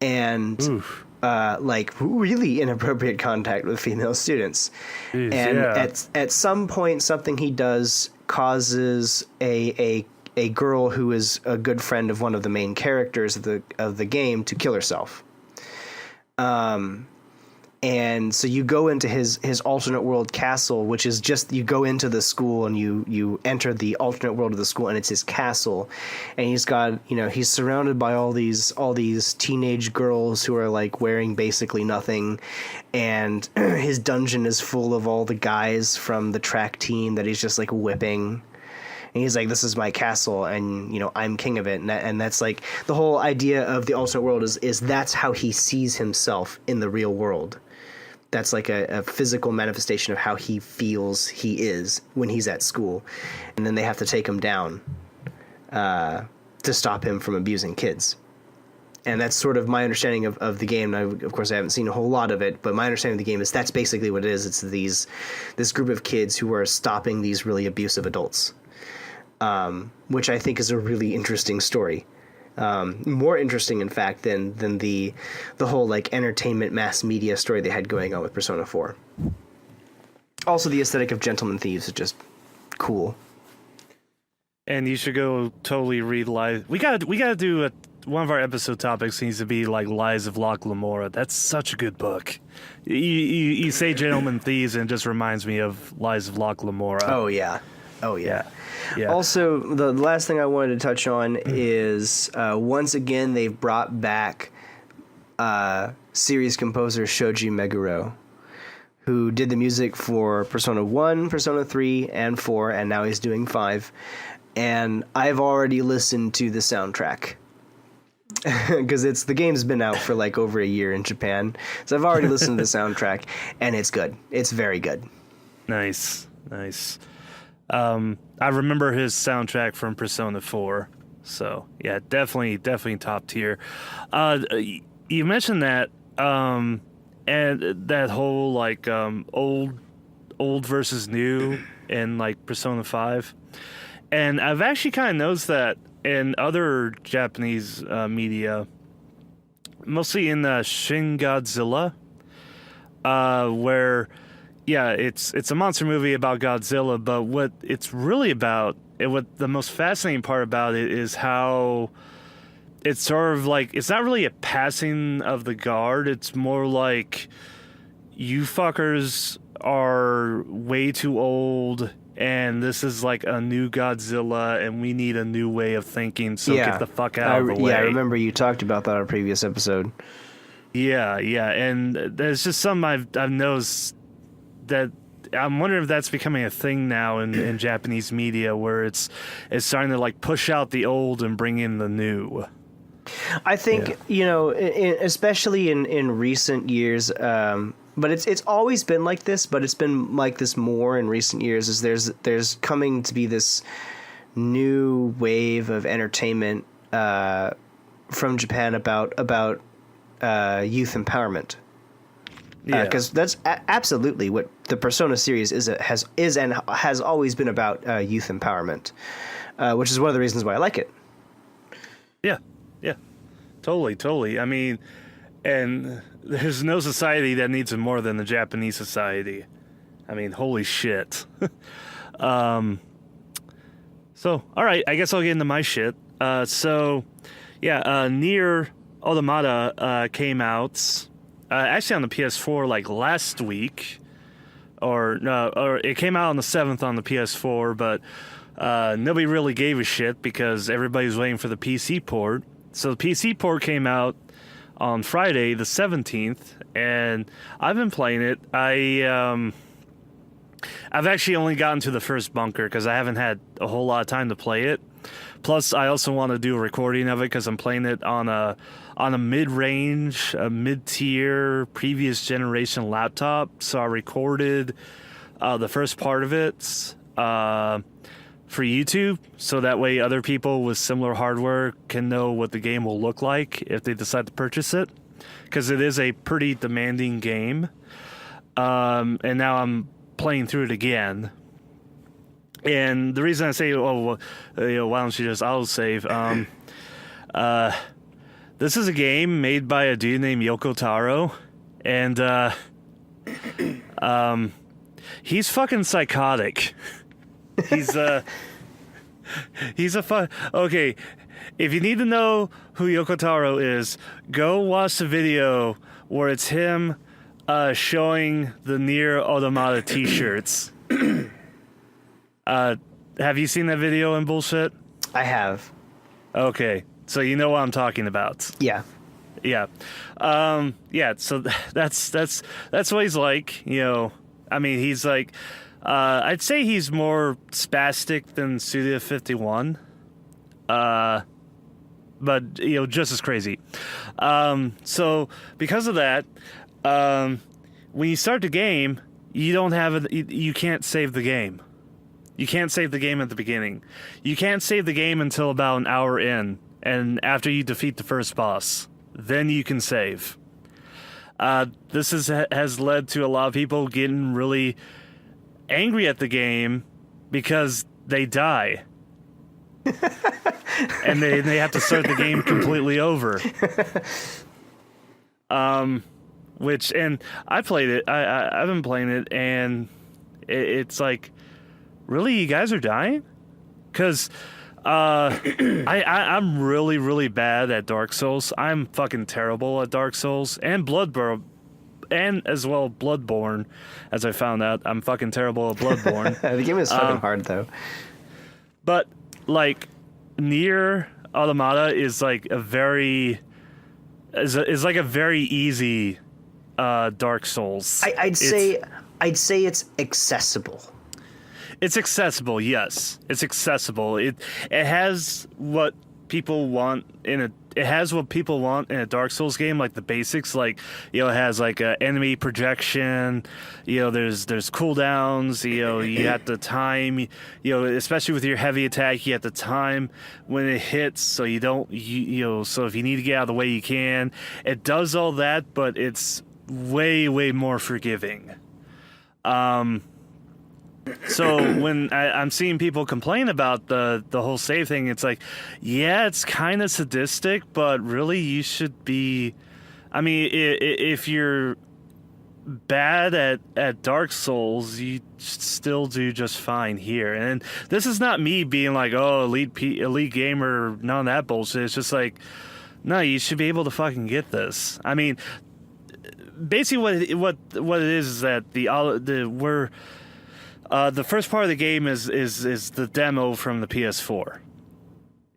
and like really inappropriate contact with female students. Jeez, and yeah. at some point, something he does causes a girl who is a good friend of one of the main characters of the game to kill herself. And so you go into his alternate world castle, which is just, you go into the school and you enter the alternate world of the school, and it's his castle, and he's got, you know, he's surrounded by all these teenage girls who are like wearing basically nothing, and his dungeon is full of all the guys from the track team that he's just like whipping. And he's like, this is my castle, and, you know, I'm king of it. And that's like the whole idea of the alternate world is that's how he sees himself in the real world. That's like a physical manifestation of how he feels he is when he's at school. And then they have to take him down to stop him from abusing kids. And that's sort of my understanding of the game. Now, of course, I haven't seen a whole lot of it, but my understanding of the game is that's basically what it is. It's this group of kids who are stopping these really abusive adults. Which I think is a really interesting story. More interesting, in fact, than the whole like entertainment mass media story they had going on with Persona 4. Also, the aesthetic of Gentleman Thieves is just cool. And you should go totally read Lies. We gotta do one of our episode topics needs to be like Lies of Locke Lamora. That's such a good book. You say Gentleman Thieves and it just reminds me of Lies of Locke Lamora. Oh yeah. Yeah. Also, the last thing I wanted to touch on is once again they've brought back series composer Shoji Meguro, who did the music for Persona 1, Persona 3, and 4, and now he's doing 5. And I've already listened to the soundtrack because the game's been out for like over a year in Japan, so I've already listened to the soundtrack, and it's good. It's very good. Nice. I remember his soundtrack from Persona 4, so yeah, definitely top tier. You mentioned that, and that whole like old versus new in like Persona 5, and I've actually kind of noticed that in other Japanese media, mostly in Shin Godzilla, where. Yeah, it's a monster movie about Godzilla, but what it's really about, and what the most fascinating part about it is how it's sort of like, it's not really a passing of the guard, it's more like, you fuckers are way too old, and this is like a new Godzilla, and we need a new way of thinking, so get the fuck out of the way. Yeah, I remember you talked about that on a previous episode. Yeah, and there's just something I've noticed that I'm wondering if that's becoming a thing now in Japanese media, where it's starting to like push out the old and bring in the new. I think, you know, especially in recent years, but it's always been like this, but it's been like this more in recent years, is there's coming to be this new wave of entertainment from Japan about youth empowerment. Yeah. Because that's absolutely what the Persona series has always been about, youth empowerment, which is one of the reasons why I like it. Yeah, yeah, totally. I mean, and there's no society that needs it more than the Japanese society. I mean, holy shit. So, all right, I guess I'll get into my shit. Nier Automata came out actually on the PS4 like last week, or it came out on the 7th on the PS4, but nobody really gave a shit because everybody was waiting for the PC port. So the PC port came out on Friday the 17th, and I've been playing it. I've actually only gotten to the first bunker because I haven't had a whole lot of time to play it. Plus, I also want to do a recording of it because I'm playing it on a mid-range, a mid-tier, previous generation laptop. So I recorded the first part of it for YouTube, so that way other people with similar hardware can know what the game will look like if they decide to purchase it, because it is a pretty demanding game. And now I'm playing through it again. And the reason I say, why don't you just autosave? This is a game made by a dude named Yoko Taro, and he's fucking psychotic. He's a okay. If you need to know who Yoko Taro is, go watch the video where it's him showing the Nier Automata t-shirts. Have you seen that video and bullshit? I have. Okay, so you know what I'm talking about. Yeah. Yeah. So that's what he's like, you know. I mean, he's like, I'd say he's more spastic than Studio 51. But, you know, just as crazy. So because of that, when you start the game, you can't save the game. You can't save the game at the beginning. You can't save the game until about an hour in, and after you defeat the first boss. Then you can save. This has led to a lot of people getting really angry at the game because they die. And they have to start the game completely over. And I played it. I've been playing it, and it's like, really, you guys are dying? Because I'm really, really bad at Dark Souls. I'm fucking terrible at Dark Souls and Bloodborne, and as well Bloodborne, as I found out. I'm fucking terrible at Bloodborne. The game is fucking hard, though. But, like, Nier Automata is like a very easy Dark Souls. I'd say it's accessible. It's accessible, yes. It's accessible. It has what people want in a Dark Souls game, like the basics, like, you know, it has like a enemy projection, you know, there's cooldowns, you know, you have to time, you know, especially with your heavy attack, you have to time when it hits, so you don't, you know, so if you need to get out of the way, you can. It does all that, but it's way, way more forgiving. So when I'm seeing people complain about the whole save thing, it's like, yeah, it's kind of sadistic, but really you should be... I mean, if you're bad at Dark Souls, you still do just fine here. And this is not me being like, oh, elite gamer, none of that bullshit. It's just like, no, you should be able to fucking get this. I mean, basically what it is that the first part of the game is the demo from the PS4.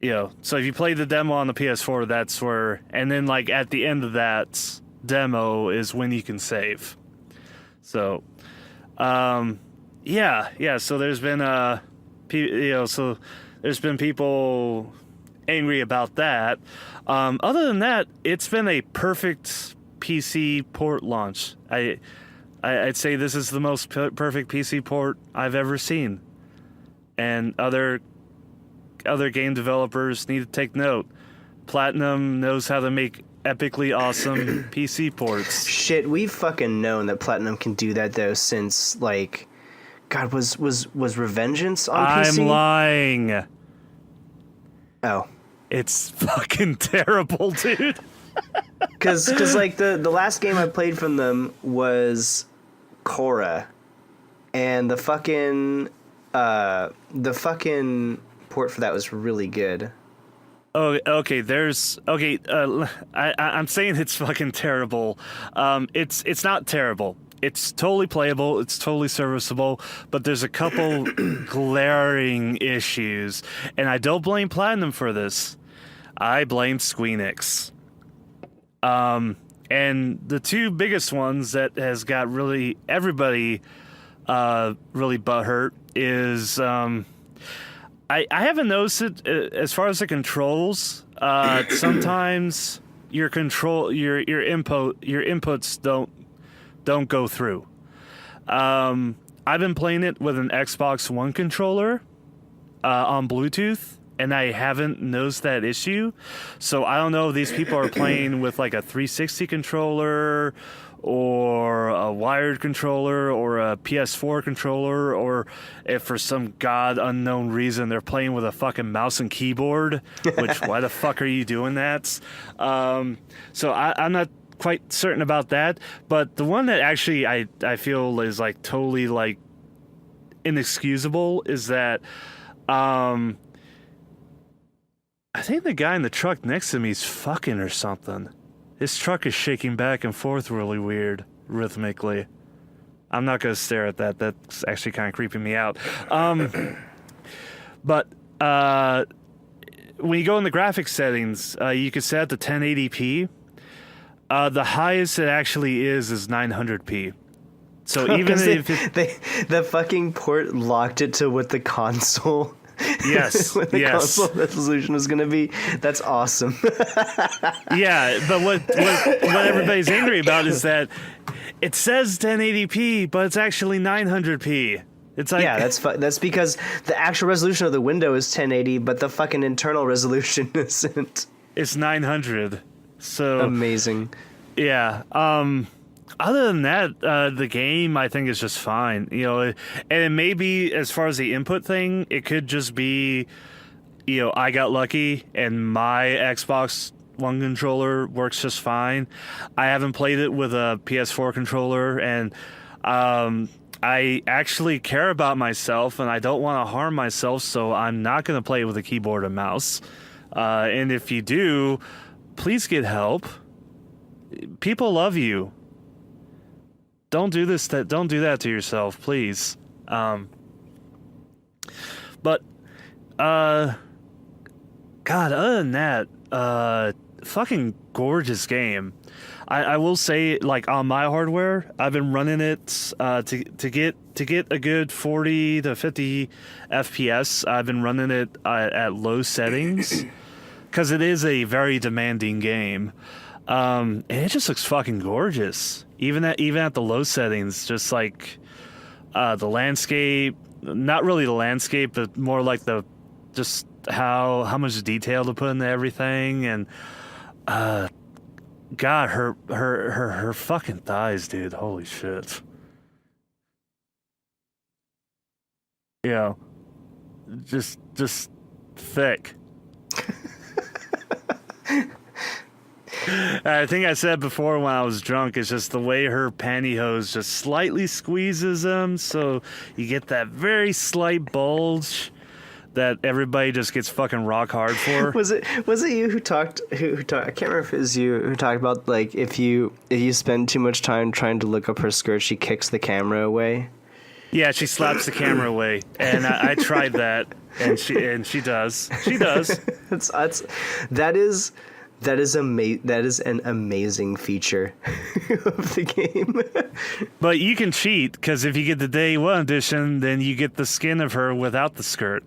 You know, so if you play the demo on the PS4, that's where, and then like at the end of that demo is when you can save. So, so there's been so there's been people angry about that. Other than that, it's been a perfect PC port launch. I'd say this is the most perfect PC port I've ever seen. And other game developers need to take note. Platinum knows how to make epically awesome PC ports. Shit, we've fucking known that Platinum can do that though since like, God, was Revengeance on PC? I'm lying. Oh, It's fucking terrible, dude. because like the last game I played from them was Korra, and the fucking port for that was really good. Oh, okay. I'm saying it's fucking terrible. It's not terrible. It's totally playable. It's totally serviceable. But there's a couple glaring issues, and I don't blame Platinum for this. I blame Squeenix. And the two biggest ones that has got really everybody really butthurt is I haven't noticed it as far as the controls. Sometimes your inputs don't go through. I've been playing it with an Xbox One controller on Bluetooth, and I haven't noticed that issue. So I don't know if these people are playing with like a 360 controller or a wired controller or a PS4 controller, or if for some god unknown reason they're playing with a fucking mouse and keyboard, which why the fuck are you doing that? So I'm not quite certain about that, but the one that actually I feel is like totally like inexcusable is that I think the guy in the truck next to me is fucking or something. His truck is shaking back and forth really weird, rhythmically. I'm not going to stare at that. That's actually kind of creeping me out. But when you go in the graphics settings, you can set it to 1080p. The highest it actually is 900p. So even if the fucking port locked it to what the console. Yes, what the console resolution was going to be. That's awesome. Yeah, but what everybody's angry about is that it says 1080p, but it's actually 900p. It's like, yeah, that's because the actual resolution of the window is 1080, but the fucking internal resolution isn't. It's 900. So amazing. Yeah. Other than that, the game I think is just fine. You know, and it may be, as far as the input thing, it could just be, you know, I got lucky and my Xbox One controller works just fine. I haven't played it with a PS4 controller, and I actually care about myself and I don't want to harm myself, so I'm not going to play it with a keyboard and mouse. And if you do, please get help. People love you. Don't do this. Don't do that to yourself, please. But God, other than that, fucking gorgeous game. I will say, like, on my hardware, I've been running it to get a good 40 to 50 FPS. I've been running it at low settings because it is a very demanding game. And it just looks fucking gorgeous. Even at the low settings, just like the landscape, not really the landscape, but more like just how much detail to put into everything. And God, her fucking thighs, dude. Holy shit. Yeah. Just thick. I think I said before when I was drunk, it's just the way her pantyhose just slightly squeezes them, so you get that very slight bulge that everybody just gets fucking rock hard for. Was it you who talked? Who talked? I can't remember if it was you who talked about, like, if you spend too much time trying to look up her skirt, she kicks the camera away. Yeah, she slaps the camera away, and I tried that, and she does. She does. That is an amazing feature of the game. But you can cheat, because if you get the day one edition, then you get the skin of her without the skirt.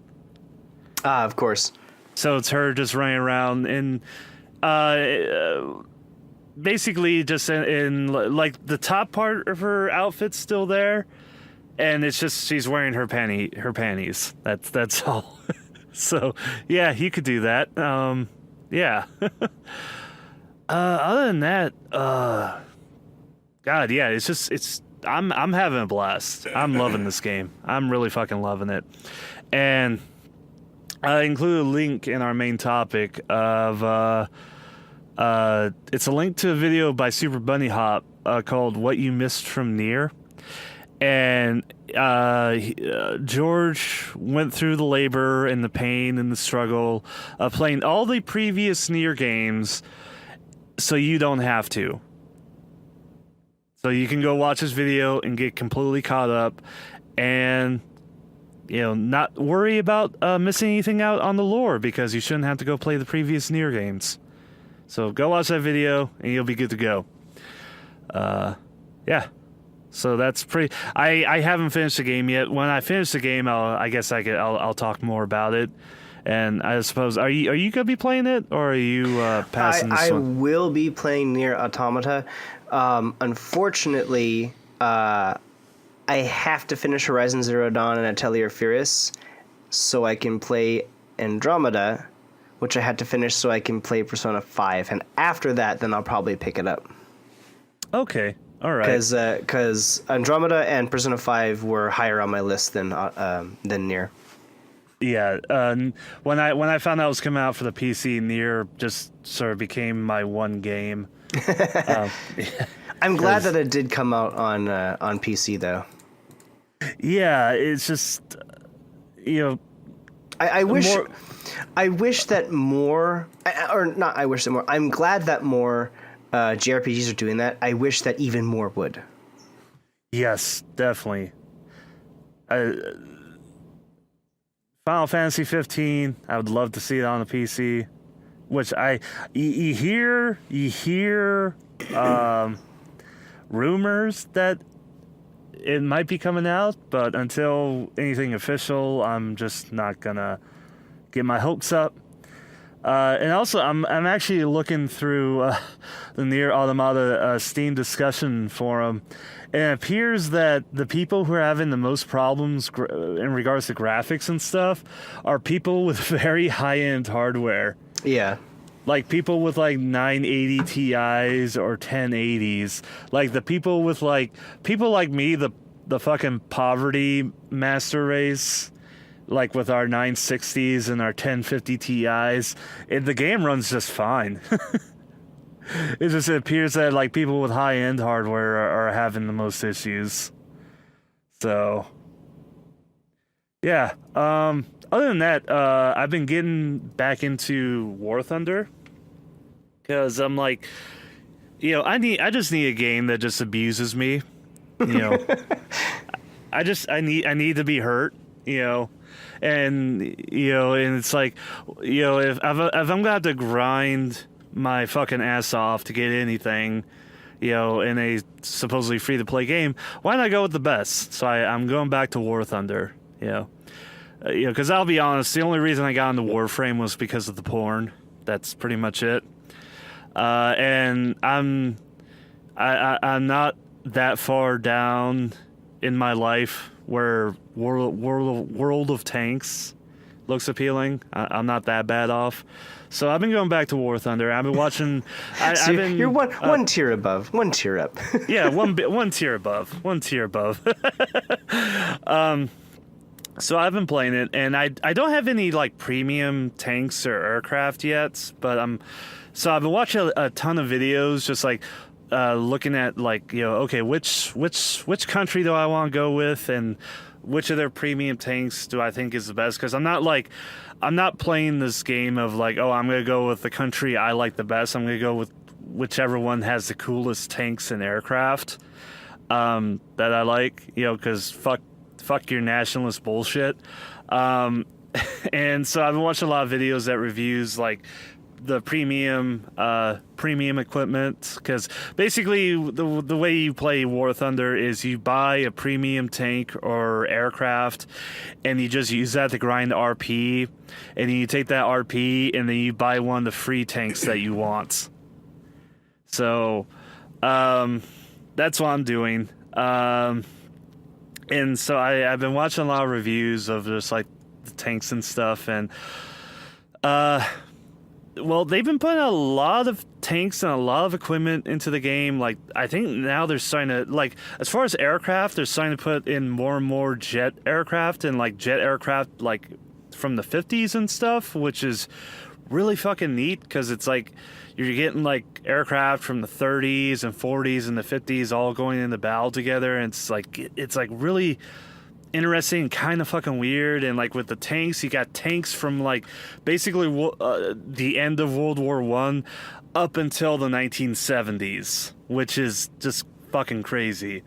Ah, of course. So it's her just running around and basically just in like the top part of her outfit's still there, and it's just she's wearing her panties. That's all. So yeah, you could do that. Yeah. Other than that, God, yeah, I'm having a blast. I'm loving this game. I'm really fucking loving it. And I include a link in our main topic of it's a link to a video by Super Bunny Hop called "What You Missed from Nier," and George went through the labor and the pain and the struggle of playing all the previous Nier games, so you don't have to. So you can go watch this video and get completely caught up, and not worry about missing anything out on the lore, because you shouldn't have to go play the previous Nier games. So go watch that video and you'll be good to go. Yeah. So that's pretty. I haven't finished the game yet. When I finish the game, I'll talk more about it. And I suppose, are you gonna be playing it, or are you passing this one? I will be playing Nier Automata. Unfortunately, I have to finish Horizon Zero Dawn and Atelier Furious so I can play Andromeda, which I had to finish so I can play Persona 5. And after that, then I'll probably pick it up. Okay. All right. Because Andromeda and Persona 5 were higher on my list than Nier. Yeah. When I found out it was coming out for the PC, Nier just sort of became my one game. I'm glad that it did come out on PC though. Yeah, it's just I wish that more, or not. I wish that more. I'm glad that more JRPGs are doing that. I wish that even more would. Yes, definitely. Final Fantasy 15. I would love to see it on the PC. Which you hear rumors that it might be coming out, but until anything official, I'm just not gonna get my hopes up. And also, I'm actually looking through the Nier Automata Steam discussion forum, and it appears that the people who are having the most problems in regards to graphics and stuff are people with very high-end hardware. Yeah. Like people with like 980 Ti's or 1080s. Like the people with people like me, the fucking poverty master race, like with our 960s and our 1050 Ti's, the game runs just fine. It appears that like people with high end hardware are having the most issues. So yeah. Other than that, I've been getting back into War Thunder, because I'm like, I just need a game that just abuses me. I need to be hurt. And it's like, if I'm gonna have to grind my fucking ass off to get anything, in a supposedly free to play game, why not go with the best? So I'm going back to War Thunder. Because I'll be honest, the only reason I got into Warframe was because of the porn. That's pretty much it. And I'm not that far down in my life where World of Tanks looks appealing. I'm not that bad off. So I've been going back to War Thunder. I've been watching. You're one tier above, one tier up. Yeah, one tier above, one tier above. So I've been playing it, and I don't have any like premium tanks or aircraft yet, but so I've been watching a ton of videos, just like looking at like okay, which country do I want to go with, and which of their premium tanks do I think is the best? Because I'm not playing this game of like, oh, I'm gonna go with the country I like the best. I'm gonna go with whichever one has the coolest tanks and aircraft that I like, because fuck your nationalist bullshit. And so I've been watching a lot of videos that reviews like the premium equipment, because basically the way you play War Thunder is you buy a premium tank or aircraft and you just use that to grind RP, and then you take that RP and then you buy one of the free tanks that you want. So that's what I'm doing. And so I've been watching a lot of reviews of just like the tanks and stuff, and well, they've been putting a lot of tanks and a lot of equipment into the game. Like, I think now they're starting to, like, as far as aircraft, they're starting to put in more and more jet aircraft and, like, jet aircraft, like, from the 50s and stuff, which is really fucking neat because it's like you're getting, like, aircraft from the 30s and 40s and the 50s all going in the battle together, and it's like really interesting, kind of fucking weird. And like with the tanks, you got tanks from like basically the end of World War I up until the 1970s, which is just fucking crazy.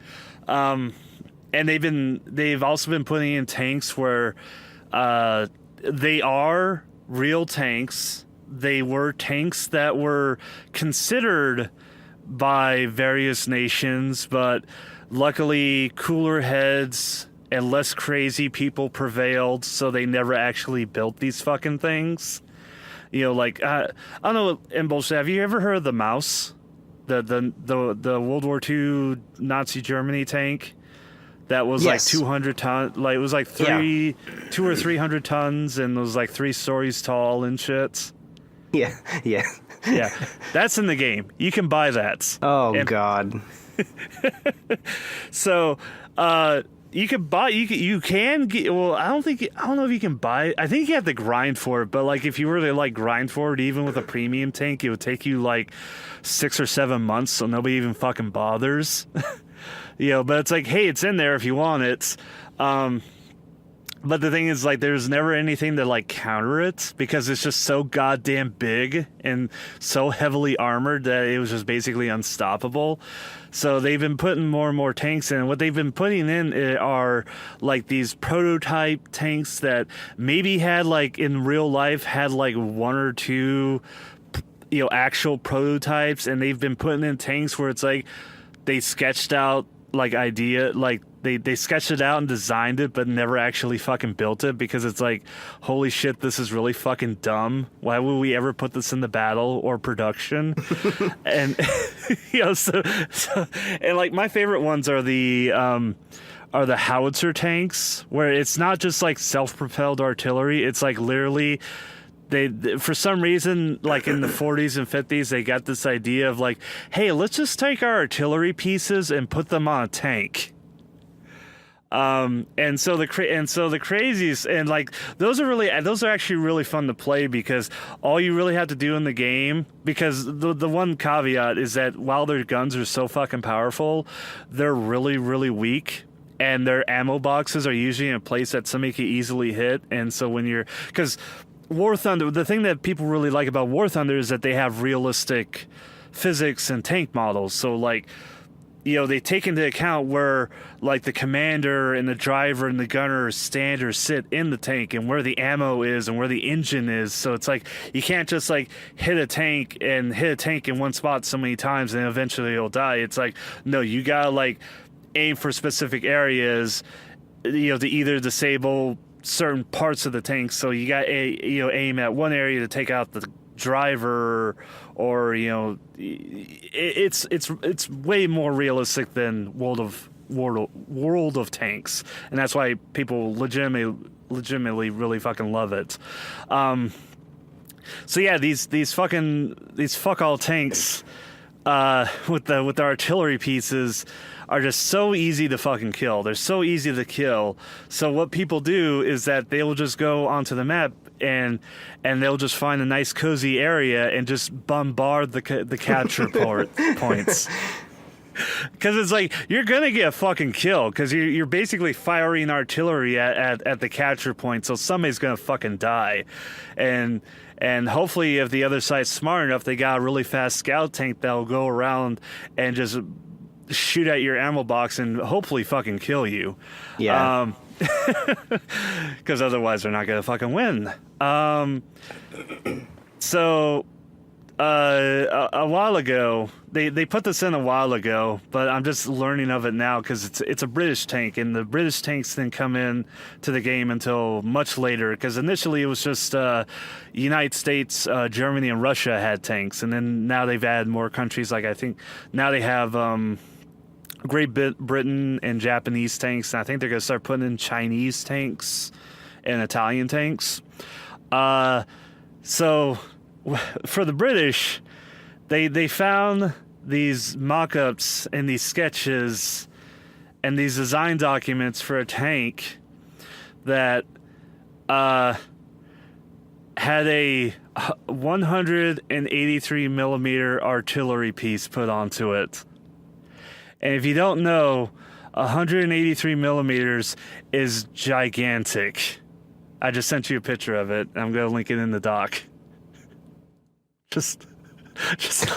And they've also been putting in tanks where they are real tanks. They were tanks that were considered by various nations, but luckily cooler heads and less crazy people prevailed, so they never actually built these fucking things. You know, like, I don't know, and bullshit, have you ever heard of the Mouse? The World War II Nazi Germany tank? That was yes. like 200 tons, like it was like 200 or 300 tons, and it was like 3 stories tall and shit. Yeah. Yeah, that's in the game. You can buy that. Oh, God. So, you can get, well, I don't know if you can buy, I think you have to grind for it, but like if you were to like grind for it, even with a premium tank, it would take you like 6 or 7 months, so nobody even fucking bothers. You know, but it's like, hey, it's in there if you want it. But the thing is, like, there's never anything to like counter it because it's just so goddamn big and so heavily armored that it was just basically unstoppable. So they've been putting more and more tanks in. What they've been putting in are like these prototype tanks that maybe had like in real life had like 1 or 2, you know, actual prototypes, and they've been putting in tanks where it's like they sketched out like idea, like they sketched it out and designed it, but never actually fucking built it because it's like, holy shit, this is really fucking dumb. Why would we ever put this in the battle or production? And you know, so and like my favorite ones are the howitzer tanks, where it's not just like self-propelled artillery. It's like literally. They, for some reason, like in the 40s and 50s, they got this idea of like, hey, let's just take our artillery pieces and put them on a tank. And so the crazies, and like those are actually really fun to play because all you really have to do in the game, because the one caveat is that while their guns are so fucking powerful, they're really, really weak. And their ammo boxes are usually in a place that somebody can easily hit. And so because War Thunder, the thing that people really like about War Thunder is that they have realistic physics and tank models. So like, you know, they take into account where like the commander and the driver and the gunner stand or sit in the tank, and where the ammo is and where the engine is. So it's like you can't just like hit a tank in one spot so many times and eventually you'll die. It's like, no, you gotta like aim for specific areas, you know, to either disable certain parts of the tank. So you got aim at one area to take out the driver, or you know, it's way more realistic than World of Tanks, and that's why people legitimately really fucking love it. So yeah, these fuck all tanks with the artillery pieces are just so easy to fucking kill. They're so easy to kill. So what people do is that they will just go onto the map and they'll just find a nice cozy area and just bombard the capture points. Because it's like, you're gonna get a fucking kill because you're basically firing artillery at the capture point, so somebody's gonna fucking die. And hopefully if the other side's smart enough, they got a really fast scout tank that'll go around and just shoot at your ammo box and hopefully fucking kill you. Yeah. Because otherwise they're not gonna fucking win. So a while ago, they put this in a while ago, but I'm just learning of it now because it's a British tank, and the British tanks didn't come in to the game until much later, because initially it was just United States, Germany, and Russia had tanks, and then now they've added more countries. Like I think now they have Great Britain and Japanese tanks, and I think they're going to start putting in Chinese tanks and Italian tanks. So for the British, they found these mock-ups and these sketches and these design documents for a tank that had a 183 millimeter artillery piece put onto it. And if you don't know, 183 millimeters is gigantic. I just sent you a picture of it. I'm going to link it in the doc. Just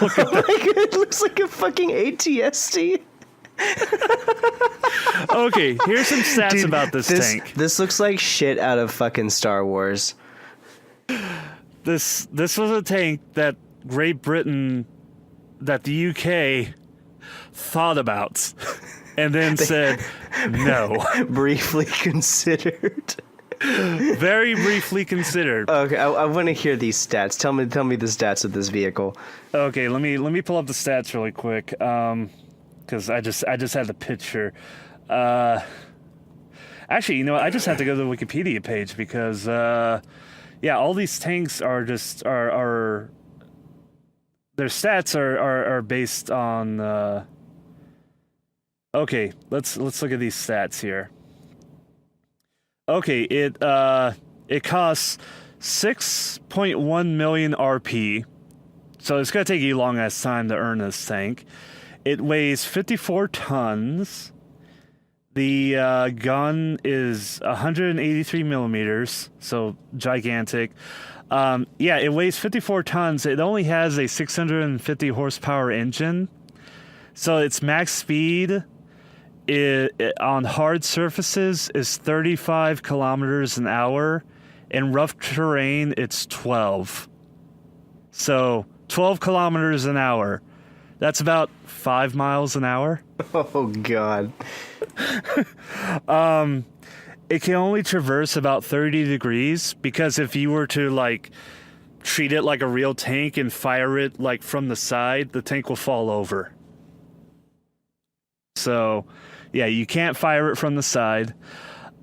look at that. It looks like a fucking ATST. Okay, here's some stats about this tank. This looks like shit out of fucking Star Wars. This was a tank that Great Britain, that the UK thought about, and then said no. Briefly considered. Very briefly considered. Okay, I want to hear these stats. Tell me the stats of this vehicle. Okay, let me pull up the stats really quick. Because I just had the picture. Actually, you know what? I just have to go to the Wikipedia page because all these tanks are just are their stats are based on. Okay, let's look at these stats here. Okay, it costs 6.1 million RP, so it's gonna take you a long ass time to earn this tank. It weighs 54 tons. The gun is 183 millimeters, so gigantic. It weighs 54 tons. It only has a 650 horsepower engine, so its max speed on hard surfaces is 35 kilometers an hour. In rough terrain, it's 12. So 12 kilometers an hour. That's about 5 miles an hour. Oh, God. It can only traverse about 30 degrees because if you were to, like, treat it like a real tank and fire it, like, from the side, the tank will fall over. So, yeah, you can't fire it from the side.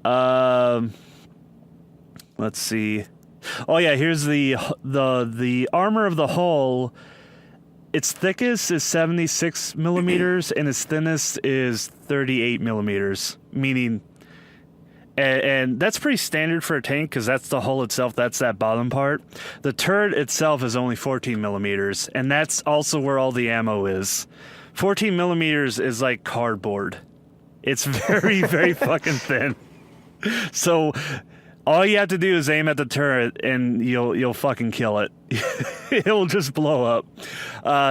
Let's see. Oh, yeah, here's the armor of the hull. Its thickest is 76 millimeters, and its thinnest is 38 millimeters, meaning... And that's pretty standard for a tank, because that's the hull itself, that's that bottom part. The turret itself is only 14 millimeters, and that's also where all the ammo is. 14 millimeters is like cardboard. It's very, very fucking thin. So... all you have to do is aim at the turret, and you'll fucking kill it. It'll just blow up.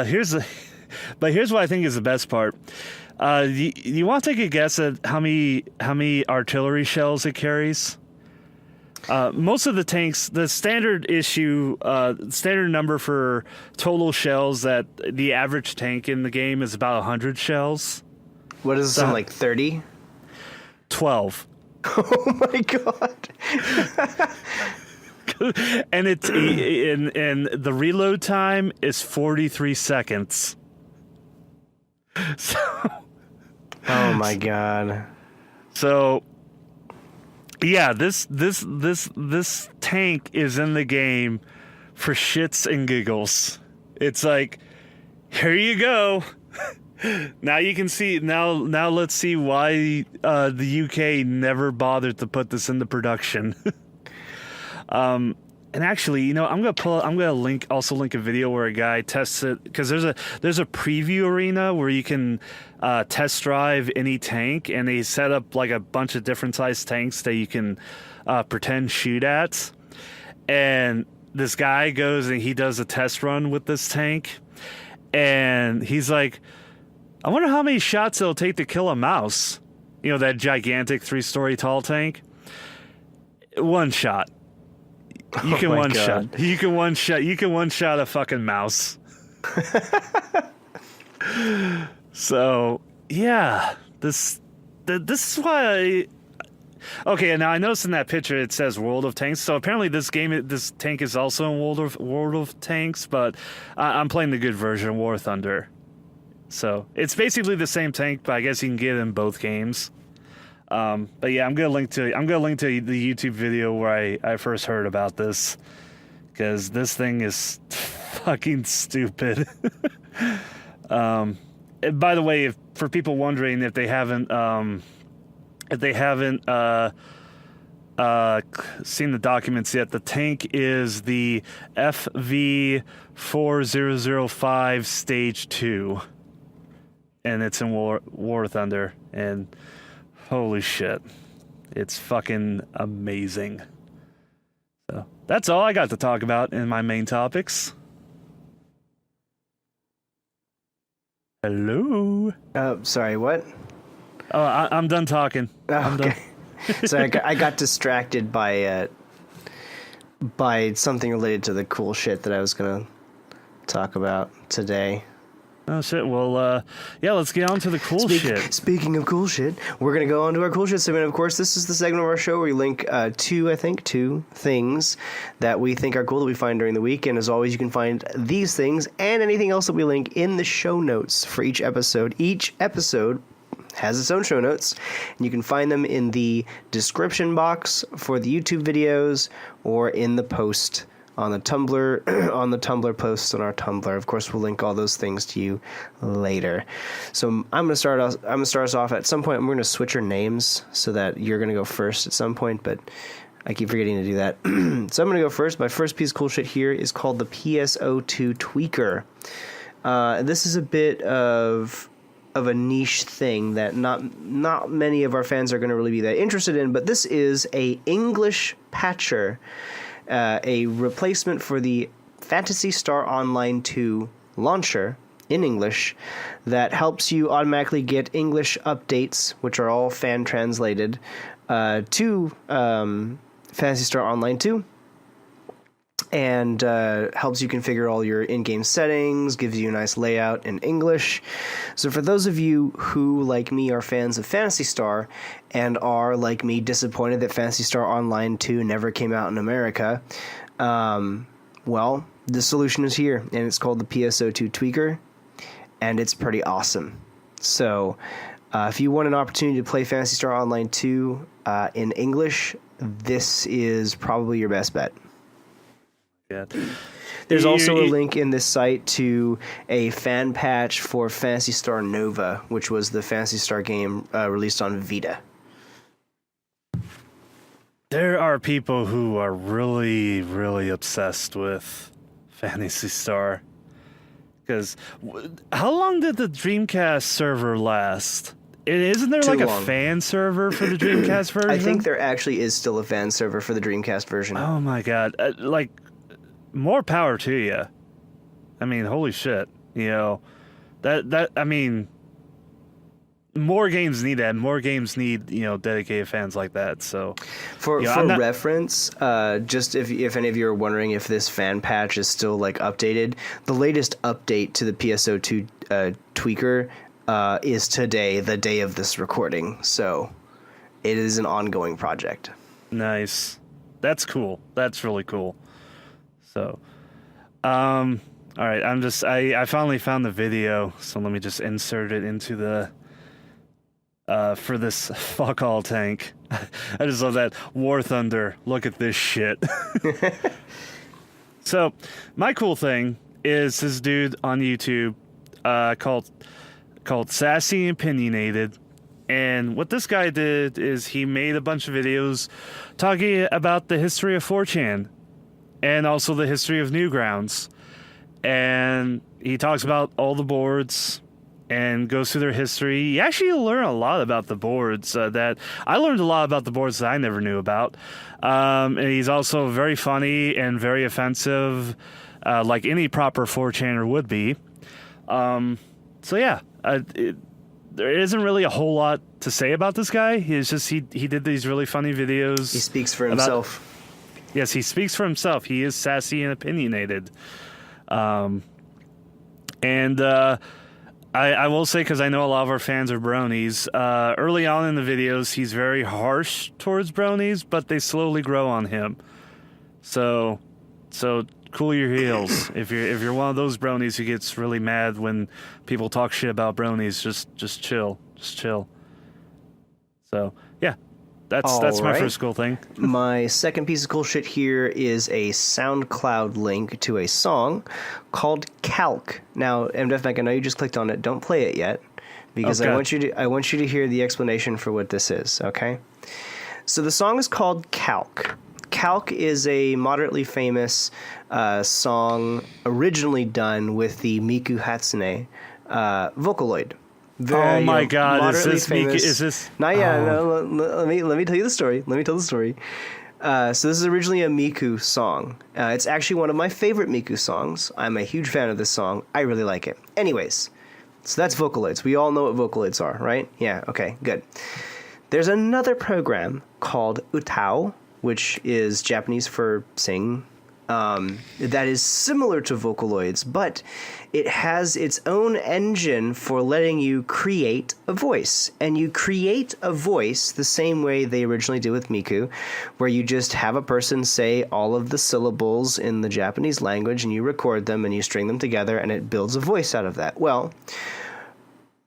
Here's what I think is the best part. You want to take a guess at how many artillery shells it carries? Most of the tanks, the standard number for total shells that the average tank in the game is about 100 shells. What is this, like 30? 12. Oh my God. And it's and the reload time is 43 seconds. So, oh my God. So yeah, this tank is in the game for shits and giggles. It's like, here you go. Now you can see. Now let's see why the UK never bothered to put this into production. And actually, you know, I'm gonna link a video where a guy tests it, because there's a preview arena where you can test drive any tank, and they set up like a bunch of different sized tanks that you can pretend shoot at. And this guy goes and he does a test run with this tank, and he's like, I wonder how many shots it'll take to kill a mouse. You know, that gigantic 3-story tall tank. One shot. You can one shot. You can one shot a fucking mouse. So yeah, this is why. Okay, now I noticed in that picture it says World of Tanks. So apparently this tank is also in World of Tanks, but I'm playing the good version, War Thunder. So it's basically the same tank, but I guess you can get it in both games. But yeah, I'm gonna link to the YouTube video where I first heard about this, because this thing is fucking stupid. And by the way, for people wondering if they haven't seen the documents yet, the tank is the FV4005 Stage 2. And it's in War Thunder. And holy shit. It's fucking amazing. So that's all I got to talk about in my main topics. Hello? Sorry, what? Oh, I'm done talking. I'm done. So I got distracted by something related to the cool shit that I was going to talk about today. Oh, shit. Well, yeah, let's get on to the cool shit. Speaking of cool shit, we're going to go on to our cool shit segment. Of course, this is the segment of our show where we link two things that we think are cool that we find during the week. And as always, you can find these things and anything else that we link in the show notes for each episode. Each episode has its own show notes, and you can find them in the description box for the YouTube videos or in the post on the Tumblr, on the Tumblr posts on our Tumblr. Of course, we'll link all those things to you later. So I'm gonna start us off. At some point, I'm gonna switch our names so that you're gonna go first at some point, but I keep forgetting to do that. So I'm gonna go first. My first piece of cool shit here is called the PSO2 tweaker. This is a bit of a niche thing that not many of our fans are going to really be that interested in, but this is a English patcher, a replacement for the Phantasy Star Online 2 launcher in English that helps you automatically get English updates, which are all fan translated, to Phantasy Star Online 2. And helps you configure all your in-game settings, gives you a nice layout in English. So for those of you who, like me, are fans of Phantasy Star and are, like me, disappointed that Phantasy Star Online 2 never came out in America, well, the solution is here, and it's called the PSO2 Tweaker, and it's pretty awesome. So if you want an opportunity to play Phantasy Star Online 2 in English, this is probably your best bet. Yeah. There's also a link in this site to a fan patch for Phantasy Star Nova, which was the Phantasy Star game released on Vita. There are people who are really, really obsessed with Phantasy Star. Because how long did the Dreamcast server last? Isn't there like a fan server for the Dreamcast version? I think there actually is still a fan server for the Dreamcast version. Oh my god. More power to you. I mean, holy shit. You know, I mean, more games need that. More games need, dedicated fans like that. So, for reference, just if any of you are wondering if this fan patch is still updated, the latest update to the PSO2 tweaker is today, the day of this recording. So, it is an ongoing project. Nice. That's cool. That's really cool. So, all right, I finally found the video, so let me just insert it into the, for this fuck all tank. I just love that. War Thunder, look at this shit. So, my cool thing is this dude on YouTube, called Sassy and Opinionated. And what this guy did is he made a bunch of videos talking about the history of 4chan. And also the history of Newgrounds. And he talks about all the boards and goes through their history. You actually learn a lot about the boards that I learned a lot about the boards that I never knew about. And he's also very funny and very offensive, like any proper 4chaner would be. So yeah, there isn't really a whole lot to say about this guy. He did these really funny videos. He speaks for himself. Yes, he speaks for himself. He is sassy and opinionated. I will say, because I know a lot of our fans are bronies, early on in the videos, he's very harsh towards bronies, but they slowly grow on him. So cool your heels. If you're one of those bronies who gets really mad when people talk shit about bronies, just chill. Just chill. So, yeah. That's my right. first cool thing. My second piece of cool shit here is a SoundCloud link to a song called Calc. Now, MDF Mac, I know you just clicked on it. Don't play it yet, because Okay. I want you to hear the explanation for what this is. Okay. So the song is called Calc. Calc is a moderately famous song originally done with the Miku Hatsune Vocaloid. Oh my God! Is moderately this Miku? famous- Is this? Not yet. Oh. No, let me tell you the story. So this is originally a Miku song. It's actually one of my favorite Miku songs. I'm a huge fan of this song. I really like it. Anyways, so that's Vocaloids. We all know what Vocaloids are, right? Yeah. Okay. Good. There's another program called Utao, which is Japanese for sing, that is similar to Vocaloids, but it has its own engine for letting you create a voice. And you create a voice the same way they originally did with Miku, where you just have a person say all of the syllables in the Japanese language, and you record them, and you string them together, and it builds a voice out of that. Well,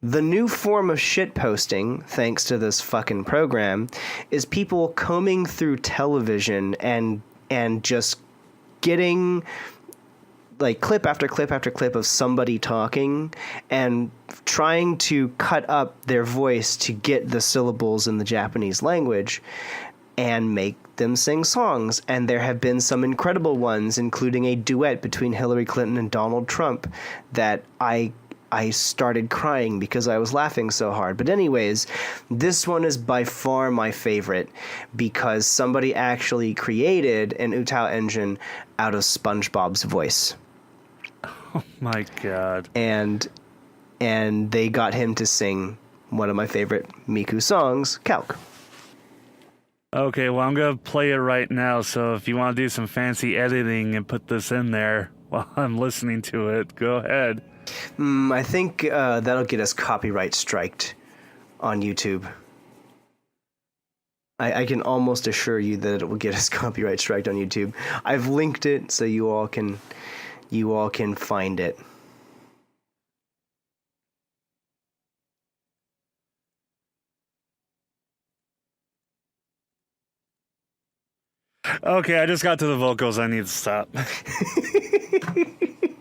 the new form of shitposting, thanks to this fucking program, is people combing through television and just getting like clip after clip after clip of somebody talking and trying to cut up their voice to get the syllables in the Japanese language and make them sing songs. And there have been some incredible ones, including a duet between Hillary Clinton and Donald Trump that I started crying because I was laughing so hard. But anyways, this one is by far my favorite because somebody actually created an Utao engine out of SpongeBob's voice. Oh my God. And they got him to sing one of my favorite Miku songs, Calc. Okay, well, I'm going to play it right now, so if you want to do some fancy editing and put this in there while I'm listening to it, go ahead. I think that'll get us copyright striked on YouTube. I can almost assure you that it will get us copyright striked on YouTube. I've linked it so you all can find it. Okay, I just got to the vocals. I need to stop.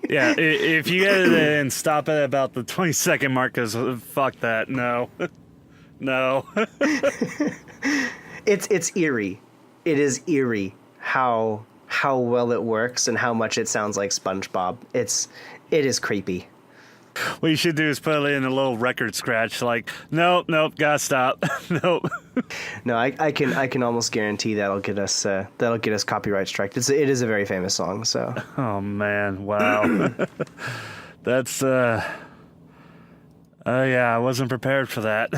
Yeah, if you edit it and stop it about the 20-second mark, because fuck that. No. No. It's eerie. It is eerie how well it works and how much it sounds like SpongeBob. It is creepy. What you should do is put it in a little record scratch, like, nope, gotta stop. Nope. No, I can almost guarantee that'll get us copyright striked. It is a very famous song, so. Oh man, wow. That's yeah, I wasn't prepared for that.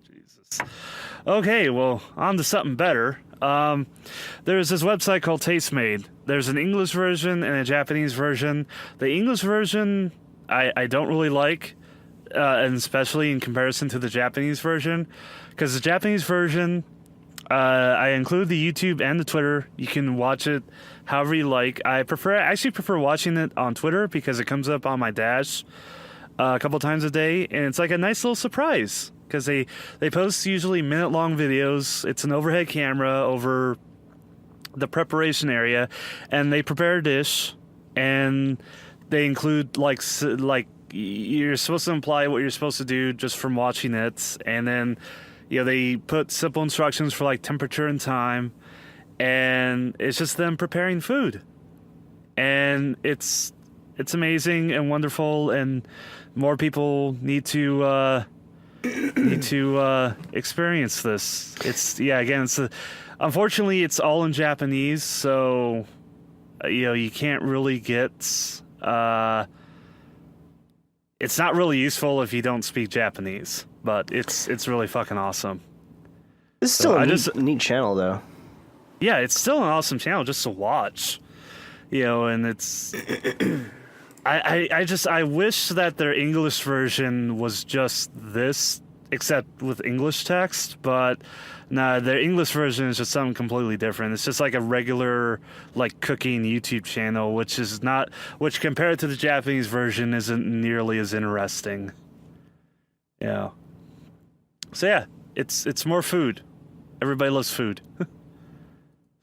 Jesus. Okay, well, on to something better. There's this website called Tastemade. There's an English version and a Japanese version. The English version I don't really like, and especially in comparison to the Japanese version, because the Japanese version, I include the YouTube and the Twitter. You can watch it however you like. I actually prefer watching it on Twitter because it comes up on my dash a couple times a day, and it's like a nice little surprise because they post usually minute-long videos. It's an overhead camera over the preparation area, and they prepare a dish, and they include like you're supposed to imply what you're supposed to do just from watching it, and then they put simple instructions for like temperature and time, and it's just them preparing food, and it's amazing and wonderful, and more people need to experience this. Unfortunately, it's all in Japanese, so you can't really get. It's not really useful if you don't speak Japanese, but it's really fucking awesome. This is still a neat channel, though. Yeah, it's still an awesome channel just to watch, and it's. I wish that their English version was just this, except with English text, but nah, their English version is just something completely different. It's just like a regular like cooking YouTube channel, which compared to the Japanese version isn't nearly as interesting. Yeah. So yeah, it's more food. Everybody loves food.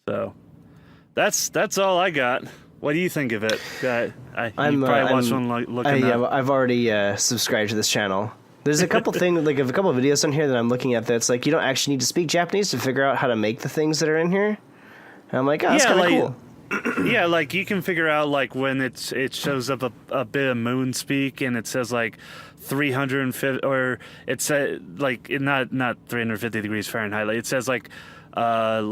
So that's all I got. What do you think of it? You probably watched one looking yeah, I've already subscribed to this channel. There's a couple things, like a couple of videos on here that I'm looking at that's like you don't actually need to speak Japanese to figure out how to make the things that are in here. And I'm like, oh, that's kind of cool. Yeah, like you can figure out like when it shows up a bit of moon speak and it says like 350, or it says like not 350 degrees Fahrenheit. Like, it says like a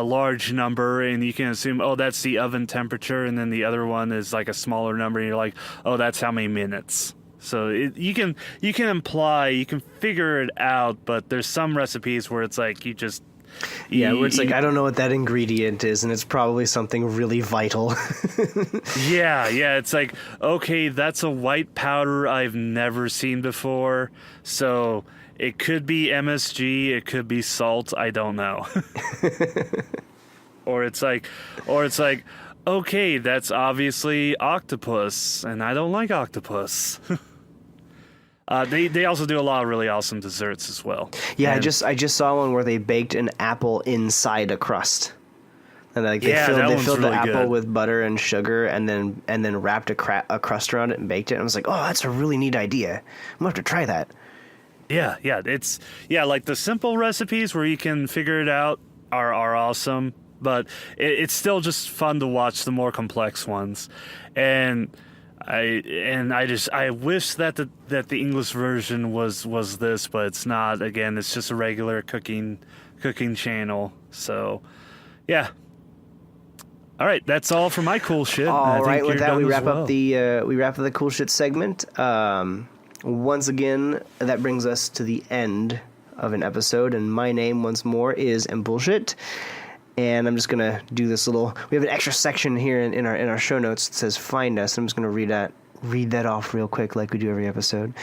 large number, and you can assume, oh, that's the oven temperature, and then the other one is like a smaller number, and you're like, oh, that's how many minutes. So you can imply, you can figure it out, but there's some recipes where it's like you just where it's like, I don't know what that ingredient is, and it's probably something really vital. yeah, it's like, okay, that's a white powder I've never seen before, so it could be MSG, it could be salt, I don't know. or it's like, okay, that's obviously octopus, and I don't like octopus. They also do a lot of really awesome desserts as well. Yeah, and I just saw one where they baked an apple inside a crust. And like they filled the apple with butter and sugar, and then wrapped a crust around it and baked it. And I was like, oh, that's a really neat idea. I'm gonna have to try that. Yeah, it's like the simple recipes where you can figure it out are awesome, but it's still just fun to watch the more complex ones. And I wish that the English version was this, but it's not. Again, it's just a regular cooking channel. So, yeah. All right, that's all for my cool shit. All right, with that we wrap up the cool shit segment. Once again, that brings us to the end of an episode, and my name once more is Bullshit. And I'm just gonna do this little. We have an extra section here in our show notes that says "Find Us." I'm just gonna read that off real quick, like we do every episode.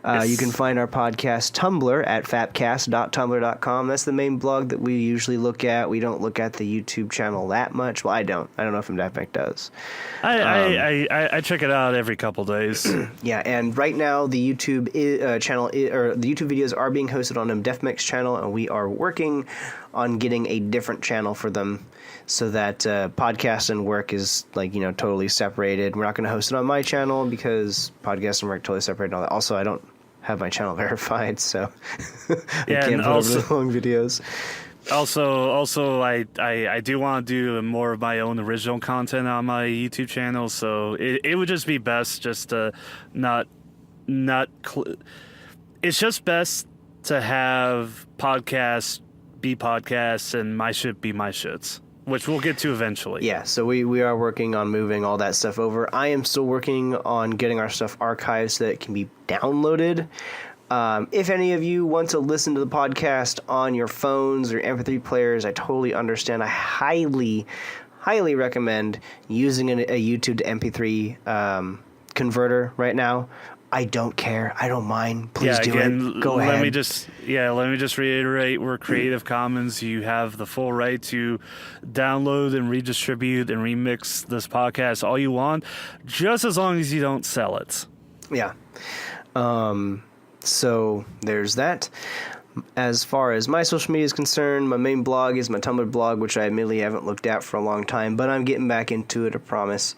Yes. You can find our podcast Tumblr at FAPcast.tumblr.com. That's the main blog that we usually look at. We don't look at the YouTube channel that much. Well, I don't know if Daft does. I check it out every couple days. Yeah, and right now the YouTube channel or the YouTube videos are being hosted on DefMix channel, and we are working on getting a different channel for them so that podcast and work is totally separated. We're not going to host it on my channel because podcast and work totally separated and all that. Also, I don't have my channel verified, so I can't put over the long videos. Also, I do want to do more of my own original content on my YouTube channel, so it would just be best just to it's just best to have podcasts be podcasts and my shit be my shits, which we'll get to eventually. Yeah, so we are working on moving all that stuff over. I am still working on getting our stuff archived so that it can be downloaded. If any of you want to listen to the podcast on your phones or MP3 players, I totally understand. I highly, highly recommend using a YouTube to MP3 converter right now. I don't care. I don't mind. Please do it. Go ahead. Let me just reiterate, we're Creative Commons. You have the full right to download and redistribute and remix this podcast all you want, just as long as you don't sell it. Yeah. So there's that. As far as my social media is concerned, my main blog is my Tumblr blog, which I admittedly haven't looked at for a long time, but I'm getting back into it, I promise.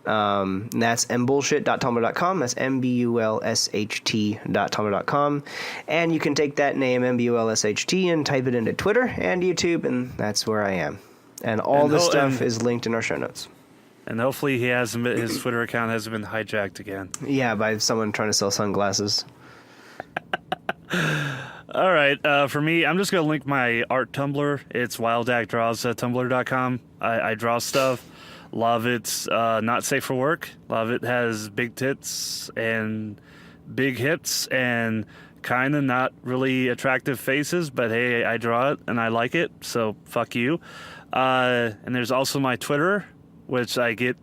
And that's mbullshit.tumblr.com. That's mbulsht.tumblr.com. And you can take that name, mbulsht, and type it into Twitter and YouTube, and that's where I am. And all this stuff is linked in our show notes. And hopefully his Twitter account hasn't been hijacked again. Yeah, by someone trying to sell sunglasses. All right, for me, I'm just going to link my art Tumblr. It's wildactdraws@tumblr.com. I draw stuff. A lot of it's not safe for work. A lot of it has big tits and big hips and kind of not really attractive faces, but hey, I draw it and I like it, so fuck you. And there's also my Twitter, which I get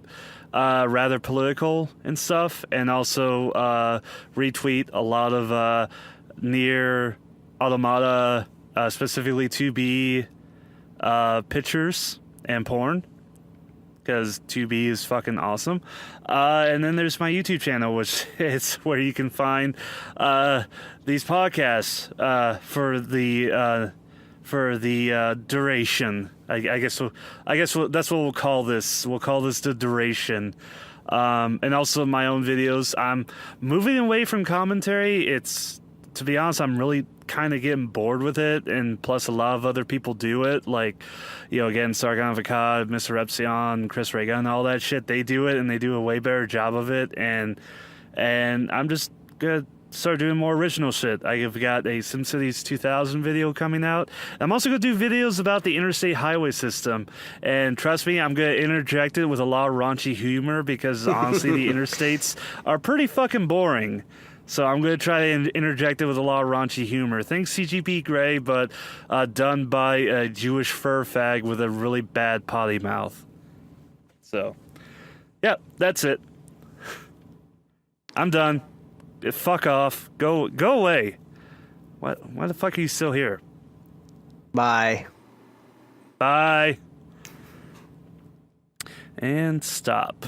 rather political and stuff, and also retweet a lot of near automata, specifically 2B pictures and porn, because 2B is fucking awesome. And then there's my YouTube channel, which is where you can find these podcasts for the duration. I guess that's what we'll call this. We'll call this the duration. And also my own videos. I'm moving away from commentary. To be honest, I'm really kind of getting bored with it, and plus a lot of other people do it, like, again, Sargon Vakad, Mr. Epsilon, Chris Reagan, all that shit. They do it, and they do a way better job of it, and I'm just gonna start doing more original shit. I've got a SimCities 2000 video coming out. I'm also gonna do videos about the interstate highway system, and trust me, I'm gonna interject it with a lot of raunchy humor, because honestly, the interstates are pretty fucking boring. So I'm going to try and interject it with a lot of raunchy humor. Thanks CGP Grey, but done by a Jewish fur fag with a really bad potty mouth. So, yeah, that's it. I'm done. Fuck off. Go away. Why the fuck are you still here? Bye. Bye. And stop.